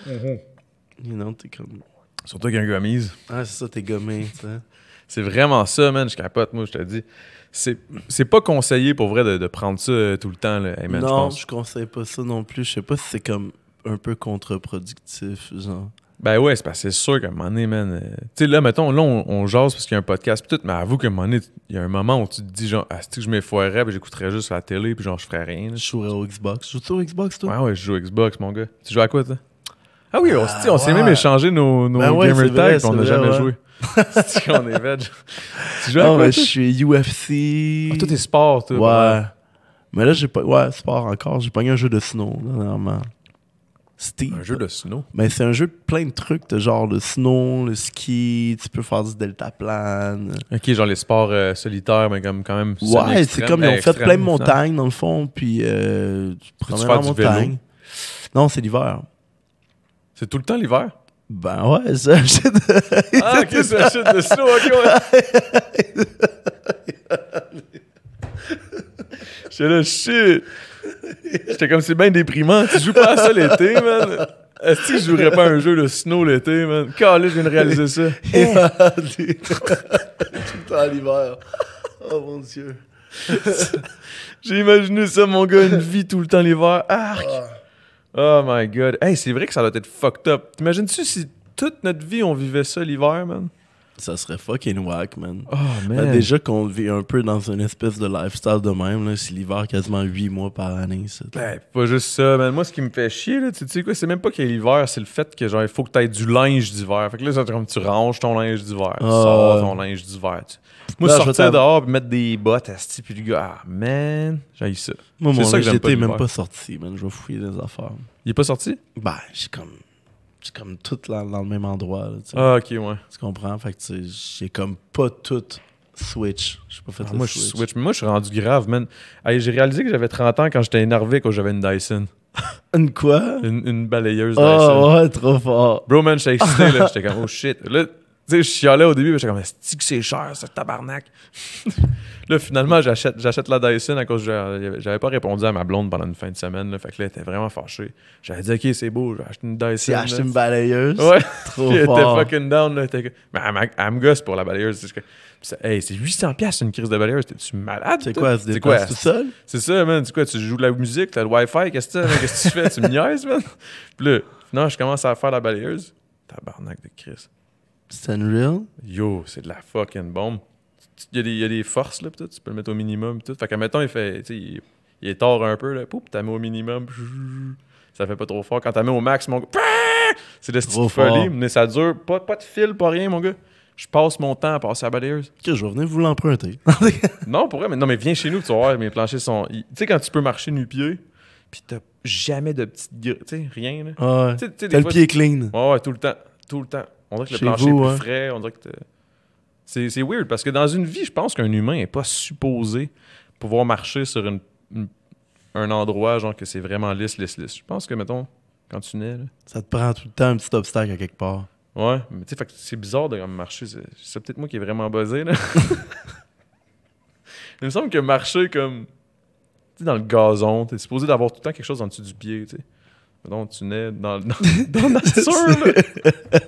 You know, t'es comme... Surtout qu'un gummies. Ah, c'est ça, t'es gommé, tu sais. C'est vraiment ça, man. Je capote, moi, je te dis. C'est pas conseillé, pour vrai, de prendre ça tout le temps, là. Hey, man, je Non, pense. je conseille pas ça non plus. Je sais pas si c'est comme un peu contre-productif, genre. Ben ouais, c'est parce que c'est sûr qu'à un moment donné, man. Tu sais, là, mettons, là, on jase parce qu'il y a un podcast pis tout, mais avoue qu'à un moment donné, il y a un moment où tu te dis, genre, ah, c'est que je m'effoirerais, pis j'écouterais juste la télé, pis genre, je ferais rien. Là. Je jouerais au Xbox. Joues-tu au Xbox, toi? Ouais, je joue au Xbox, mon gars. Tu joues à quoi, toi? Ah oui, on s'est ouais. même échangé nos Ben ouais, gamer c'est vrai, tags, pis on n'a c'est vrai, jamais ouais. joué. C'est qu'on est veg. Tu joues à Non, quoi, mais toi? je suis UFC. Ah, toi, t'es sport, toi. Ouais. Mais là, j'ai pas. Ouais, sport encore. J'ai pogné un jeu de snow, dernièrement. Steve. Un jeu de snow. Mais c'est un jeu de plein de trucs, de genre le snow, le ski, tu peux faire du deltaplane. Ok, genre les sports solitaires, mais comme quand même. Ouais, c'est comme ils ont fait extrême, plein de au final. montagnes dans le fond, puis tu te promènes faire en du montagne. vélo? Non, c'est l'hiver. C'est tout le temps l'hiver? Ben ouais, c'est un jeu de... Ah, ok, c'est un shit de snow, ok, ouais. J'étais là, shit. J'étais comme, c'est bien déprimant. Tu joues pas à ça l'été, man. Est-ce que je jouerais pas à un jeu de snow l'été, man? Calé, je viens de réaliser ça. tout le temps l'hiver. Oh mon Dieu. J'ai imaginé ça, mon gars, une vie tout le temps l'hiver. Arc! Oh my god. Hey, c'est vrai que ça doit être fucked up. T'imagines-tu si toute notre vie on vivait ça l'hiver, man? Ça serait fucking whack, man. Oh, Ben, man. déjà qu'on vit un peu dans une espèce de lifestyle de même, là, c'est l'hiver quasiment 8 mois par année. Ça. Ben, pas juste ça, man. Moi, ce qui me fait chier, là, tu sais quoi, c'est même pas qu'il y ait l'hiver, c'est le fait que, genre, il faut que t'aies du linge d'hiver. Fait que là, c'est comme tu ranges ton linge d'hiver, tu sors ton linge d'hiver. Moi, Là, je vais sortir t'avouer- dehors pis mettre des bottes, asti, puis le gars, ah, man, j'ai ça. Moi, C'est mon ça que linge j'aime pas d'été est même l'hiver. pas sorti, man. Je vais fouiller des affaires. Il est pas sorti? Ben, j'ai comme tout dans le même endroit, là, tu sais. Ah, ok, ouais. Tu comprends? Fait que tu sais, j'ai comme pas tout switch. J'ai pas fait le Moi, je switch. switch. Mais moi, je suis rendu grave, man. Hey, j'ai réalisé que j'avais 30 ans quand j'étais énervé quand j'avais une Dyson. Une quoi? Une balayeuse Dyson. Oh, ouais, trop fort. Bro, man, j'étais excité, là. J'étais comme, oh shit. Là, tu sais, je chialais au début, mais j'étais comme, est-ce que c'est cher, ce tabarnak? Là, finalement, j'achète la Dyson à cause que j'avais pas répondu à ma blonde pendant une fin de semaine. Là, fait que là, elle était vraiment fâchée. J'avais dit, ok, c'est beau, j'ai acheté une Dyson. Tu as acheté là. une balayeuse? Ouais. Trop Puis elle était fort. fucking down, là. Mais elle me gosse pour la balayeuse. Hey, c'est 800$ une crise de balayeuse. T'es-tu malade? C'est toi? quoi, se déplace tout seul? C'est ça, man. C'est quoi, tu joues de la musique, t'as le Wi-Fi, qu'est-ce que tu fais? Tu me niaises, man? Puis là, non, je commence à faire la balayeuse. Tabarnak de Chris. C'est unreal? Yo, c'est de la fucking bombe. Il y a des forces, là, pis tout. Tu peux le mettre au minimum, pis tout. Fait que, mettons, il fait, tu sais, il est tard un peu, là. Poup, t'as mis au minimum. Ça fait pas trop fort. Quand t'as mis au max, mon gars, c'est de cette Trop folie. fort. Mais ça dure. Pas de fil, pas rien, mon gars. Je passe mon temps à passer à la balayeuse. Ok, je vais venir vous l'emprunter. Non, pour vrai, mais non, mais viens chez nous, tu vas voir, mes planchers sont. Tu sais, quand tu peux marcher nu-pied, pis t'as jamais de petites. Tu sais, rien, là. Ouais. Tu sais, des T'as le fois, pied clean. Ouais, tout le temps. Tout le temps. On dirait que le Chez plancher vous, est hein. plus frais. On dirait que c'est weird parce que dans une vie, je pense qu'un humain n'est pas supposé pouvoir marcher sur un endroit genre que c'est vraiment lisse. Je pense que, mettons, quand tu nais, là. Ça te prend tout le temps un petit obstacle à quelque part. Ouais, mais tu sais, fait que c'est bizarre de comme, marcher. C'est peut-être moi qui est vraiment buzzé, là. Il me semble que marcher comme. Tu sais, dans le gazon, t'es supposé d'avoir tout le temps quelque chose en dessous du pied, tu sais. Mettons, tu nais dans la nature, là.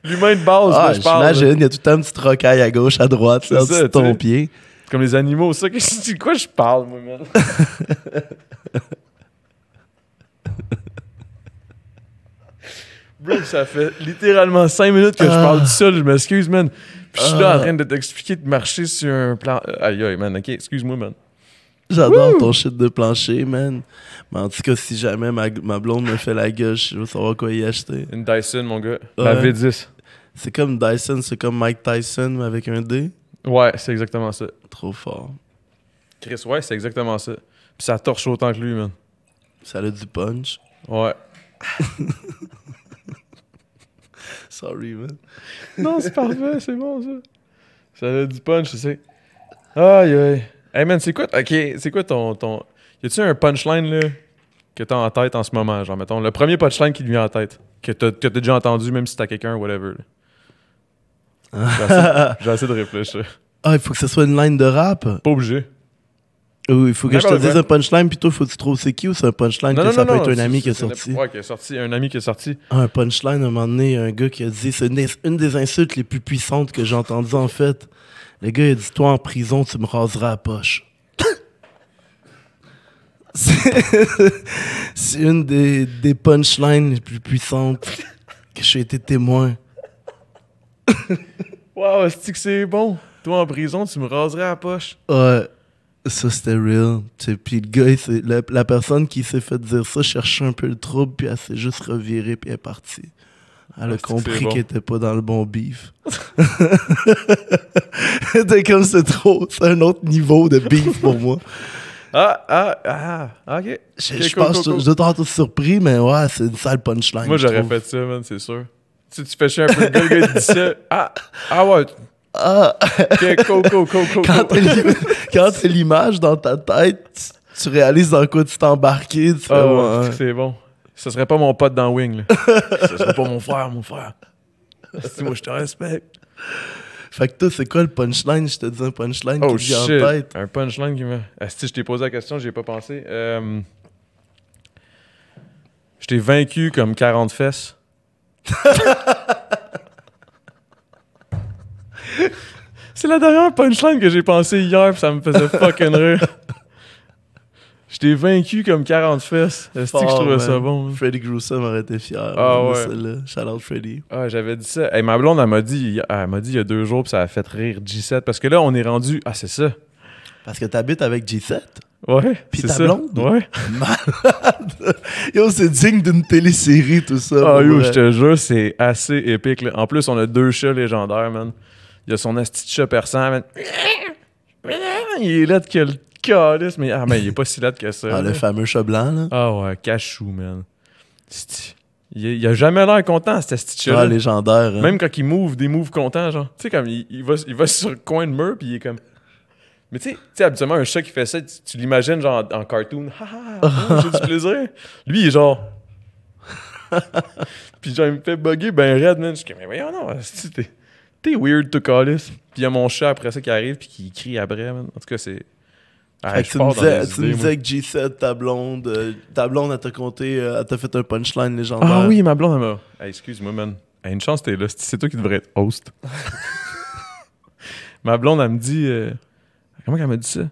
L'humain de base, là, Ah, je parle. là. j'imagine, il y a tout le temps une petite rocaille à gauche, à droite, C'est là, ça, au-dessus de ton tu sais. pied. C'est comme les animaux, ça. De quoi je parle, moi, man? Bro, ça fait littéralement 5 minutes que je parle tout seul. Je m'excuse, man. Puis je suis là en train de t'expliquer de marcher sur un plan. Aïe, aïe, man. Ok, excuse-moi, man. J'adore ton shit de plancher, man. Mais en tout cas, si jamais ma blonde me fait la gueule, je veux savoir quoi y acheter. Une Dyson, mon gars. La Ouais. V10. C'est comme Dyson, c'est comme Mike Tyson, mais avec un D. Ouais, c'est exactement ça. Trop fort. Chris, ouais, c'est exactement ça. Puis ça torche autant que lui, man. Ça a du punch. Ouais. Sorry, man. Non, c'est parfait, c'est bon, ça. Ça a du punch, tu sais. Aïe, aïe. Hey, man, c'est quoi ton... Y a-tu un punchline, là, que t'as en tête en ce moment, genre, mettons, le premier punchline qui te vient en tête, que t'as déjà entendu, même si t'as quelqu'un, whatever, là. J'ai assez de réfléchir. Ah, il faut que ce soit une line de rap? Pas obligé. Ou il faut que je te N'importe dise quoi. un punchline, puis toi, faut que tu trouves c'est qui ou c'est un punchline que ça peut être un ami qui est sorti? Ouais, qui est sorti, un ami qui est sorti. Un punchline, à un moment donné, un gars qui a dit, c'est une des insultes les plus puissantes que j'ai entendues, en fait. Le gars, il a dit, toi, en prison, tu me raseras la poche. C'est une des punchlines les plus puissantes que j'ai été témoin. Wow, est-ce que c'est bon? Toi, en prison, tu me raserais la poche. Ouais, ça c'était real. Puis le gars, la personne qui s'est fait dire ça cherchait un peu le trouble, puis elle s'est juste revirée, puis elle est partie. Elle a c'est compris bon. qu'elle était pas dans le bon beef. C'était comme c'est un autre niveau de beef pour moi. Ok. Je pense que je dois t'avoir tout surpris, mais ouais, c'est une sale punchline. Moi, je j'aurais trouve. fait ça, man, c'est sûr. Tu fais chier un peu le gars, le gars, il dit ça. Ouais. Ah, Ok, go. quand t'as l'image dans ta tête, tu réalises dans quoi tu t'es embarqué. Tu fais, Ouais, ouais. c'est bon. Ce serait pas mon pote dans Wing, là. Ce serait pas mon frère. Si moi, je te respecte. Fait que toi, c'est quoi le punchline? Je te dis un punchline Oh qui vient en shit, tête. un punchline qui me... Si je t'ai posé la question, j'y ai pas pensé. Je t'ai vaincu comme 40 fesses. C'est la dernière punchline que j'ai pensé hier, pis ça me faisait fucking rire. Je t'ai vaincu comme 40 fesses. Est-ce que je Fort, trouvais ça man. bon? Hein? Freddy Gruesome aurait été fier. Ah, man, de ouais. celle-là. Shout out Freddy. Ah, j'avais dit ça. Hey, ma blonde, elle m'a dit il y a 2 jours, puis ça a fait rire G7. Parce que là, on est rendu... Ah, c'est ça. Parce que t'habites avec G7. Ouais, Puis c'est ta ça. blonde? Ouais. Malade! Yo, c'est digne d'une télésérie, tout ça. Ah, pour yo, vrai. je te jure, c'est assez épique. Là. En plus, on a 2 chats légendaires, man. Il y a son asti de chat persan, man. Il est laid que le calice, mais... Ah, mais il est pas si laid que ça. Ah, là. le fameux chat blanc, là. Ah ouais, cachou, man. Il a jamais l'air content, cet asti de chat-là. Ah, légendaire. Hein? Même quand il move, des moves contents, genre. Tu sais, comme il va sur le coin de mur, puis il est comme... Mais tu sais, habituellement, un chat qui fait ça, tu l'imagines genre en cartoon. J'ai du plaisir. Lui, il est genre... Puis genre, il me fait bugger ben raide, man. Je suis comme, mais voyons, non, t'es weird to call this. Puis il y a mon chat après ça qui arrive, puis qui crie après, man. En tout cas, c'est... Ah, Fait que je tu pars me dans des disais, tu me idées, moi. disais que G7, ta blonde, elle t'a compté, elle t'a fait un punchline légendaire. Ah oui, ma blonde, elle m'a... Hey, excuse-moi, man. Hey, une chance, t'es là. C'est toi qui devrais être host. Ma blonde, elle me dit... Comment qu'elle m'a dit ça?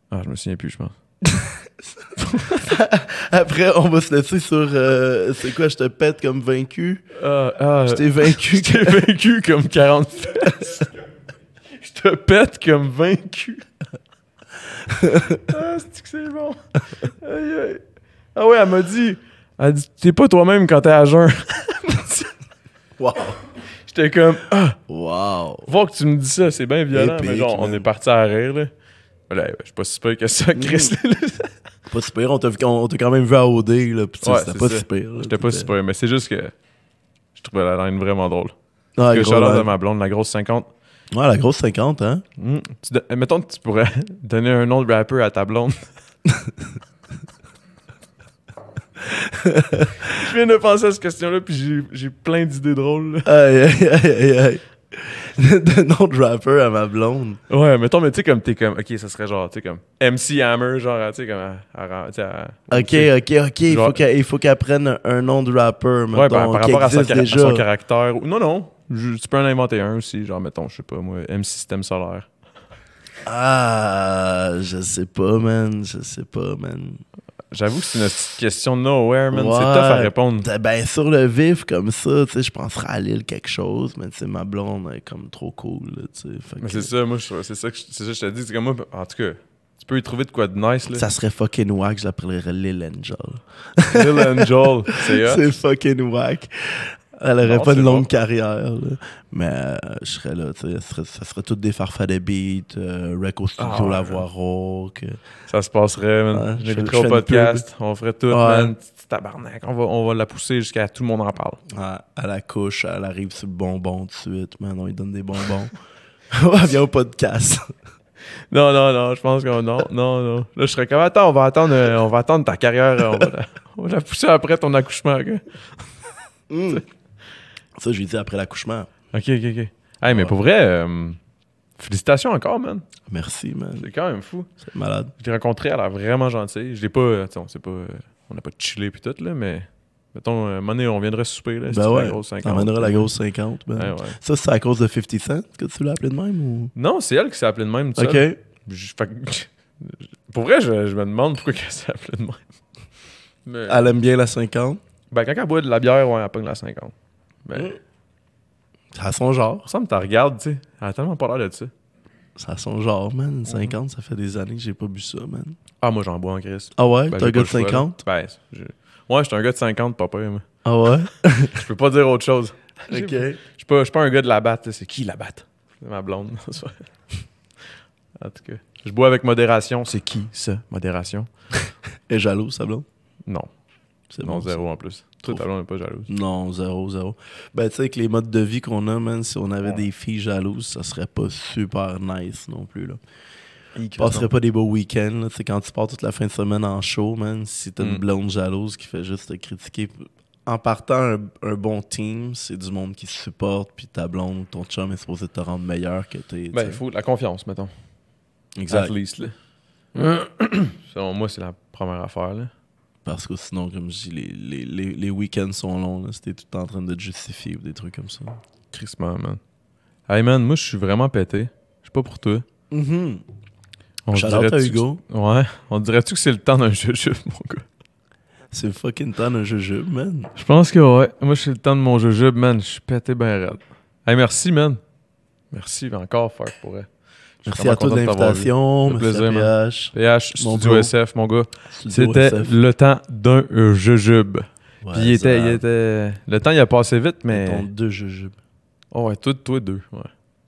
Ah, je me souviens plus, je pense. Après, on va se laisser sur. C'est quoi, je te pète comme vaincu? Je t'ai vaincu. Je t'ai vaincu comme 40 fesses. Je te pète comme vaincu. C'est que c'est bon. Aïe, aïe. Ah ouais, elle m'a dit, t'es pas toi-même quand t'es à jeun. Wow. J'étais comme, Wow. voir que tu me dis ça, c'est bien violent. Épique, mais genre, on man. est parti à rire, là. Voilà, je suis pas si pire que ça, Chris. Pas si pire, on t'a quand même vu à OD, là, pis Ouais, c'était c'est pas ça. si pire. là, J'étais pas si pire, mais c'est juste que je trouvais la line vraiment drôle. Ouais, Que gros, shout-out là. à ma blonde, la grosse 50. Ouais, la grosse 50, hein? Mettons que tu pourrais donner un nom de rapper à ta blonde. Je viens de penser à cette question-là, puis j'ai plein d'idées drôles. Là. Aïe. De nom de rapper à ma blonde. Ouais, mettons, mais tu sais, comme t'es comme. Ok, ça serait genre, tu sais, comme MC Hammer, genre, tu sais, comme. Ok. Genre- Il faut qu'elle prenne un nom de rapper, mettons, Ouais, par qui rapport à existe déjà. son caractère. Non. Tu peux en inventer un aussi, genre, mettons, je sais pas, moi, MC Système Solaire. Ah, je sais pas, man. J'avoue que c'est une petite question de nowhere, man. Ouais. C'est tough à répondre. Ben, sur le vif, comme ça, tu sais, je penserais à Lille quelque chose, mais tu sais, ma blonde elle est comme trop cool, là, tu sais. Fait Mais que c'est ça, moi, c'est ça que je te dis. C'est comme moi, en tout cas, tu peux y trouver de quoi de nice, là. ça serait fucking whack, je l'appellerais Lil Angel. Lil Angel, c'est hot. C'est fucking whack. Elle aurait Non, pas c'est une longue bon. carrière, là. Mais je serais là, tu sais, ça serait toutes des farfadets beats, Rec au studio, Ah ouais. La Voix Rauque. Ça se passerait, man. Ouais, je J'écouterai fais au une podcast. On ferait tout, Ouais. man. Petit tabarnak. On va la pousser jusqu'à tout le monde en parle. Ouais, à la couche, elle arrive sur le bonbon tout de suite. Man, on lui donne des bonbons. Ouais, viens au podcast. Non, je pense que non. Là, je serais comme, attends, on va attendre ta carrière. On va la pousser après ton accouchement, ok? Ça, je lui dis après l'accouchement. Ok. Hey, mais pour vrai, félicitations encore, man. Merci, man. C'est quand même fou. C'est malade. Je l'ai rencontré, elle a l'air vraiment gentille. Je l'ai pas, tu sais, on n'a pas chillé puis tout, là, mais mettons, un moment donné, on viendrait souper, là. si tu Ben fais ouais, la grosse 50. t'emmèneras la grosse 50. Ben. Ouais. Ça, c'est à cause de 50 Cent que tu l'as appelé de même ou? Non, c'est elle qui s'est appelée de même, tout Ok. seul. Pour vrai, je me demande pourquoi elle s'est appelée de même. Mais, Elle aime bien la 50. ben, quand elle boit de la bière, ouais, elle pogne la 50. Ben, Ça a son genre. ça me te regarde, tu sais. Elle a tellement pas l'air de ça. Ça a son genre, man. 50, ça fait des années que j'ai pas bu ça, man. Ah, moi, j'en bois en crise. Ah ouais? Ben, T'es un j'ai gars pas de le choix, là. 50? Ben, ouais, j'étais un gars de 50, pas pire, moi. Ah ouais? Je peux pas dire autre chose. Ok. Je suis pas un gars de la batte. C'est qui la batte? C'est ma blonde. En tout cas. Je bois avec modération. C'est qui, ça, modération? Elle est jalouse, sa blonde? Non. C'est Non, bon, ça. zéro en plus. Toi, ta blonde n'est pas jalouse. Non, zéro. Ben, tu sais, avec les modes de vie qu'on a, man, si on avait des filles jalouses, ça serait pas super nice non plus, là. On passerait pas des beaux week-ends, là. Tu sais, quand tu pars toute la fin de semaine en show, man, si t'as une blonde jalouse qui fait juste te critiquer. En partant, un bon team, c'est du monde qui se supporte, puis ta blonde ou ton chum est supposé te rendre meilleur que t'es. Ben, il faut la confiance, mettons. Exact. At least, là. Selon moi, c'est la première affaire, là. Parce que sinon, comme je dis, les week-ends sont longs, là. Si t'es tout le temps en train de te justifier ou des trucs comme ça. Crissement, man. Hey, man, moi, je suis vraiment pété. Je suis pas pour toi. On Shout out à dirait-tu Hugo. Ouais. On dirait-tu que c'est le temps d'un jujube, mon gars? C'est fucking temps d'un jujube, man. Je pense que ouais. Moi, c'est le temps de mon jujube, man. Je suis pété ben raide. Hey, merci, man. Merci encore, Fark, pour elle. Je suis Merci à vraiment toi de content t'avoir vu. l'invitation. Ça fait Merci plaisir, à man. PH. PH, Mon Studio bro. SF, mon gars. Studio C'était SF. le temps d'un jujube. Ouais, Puis il ça- était... Le temps, il a passé vite, mais... Ton deux jujubes. Oh ouais, toi deux. Ouais.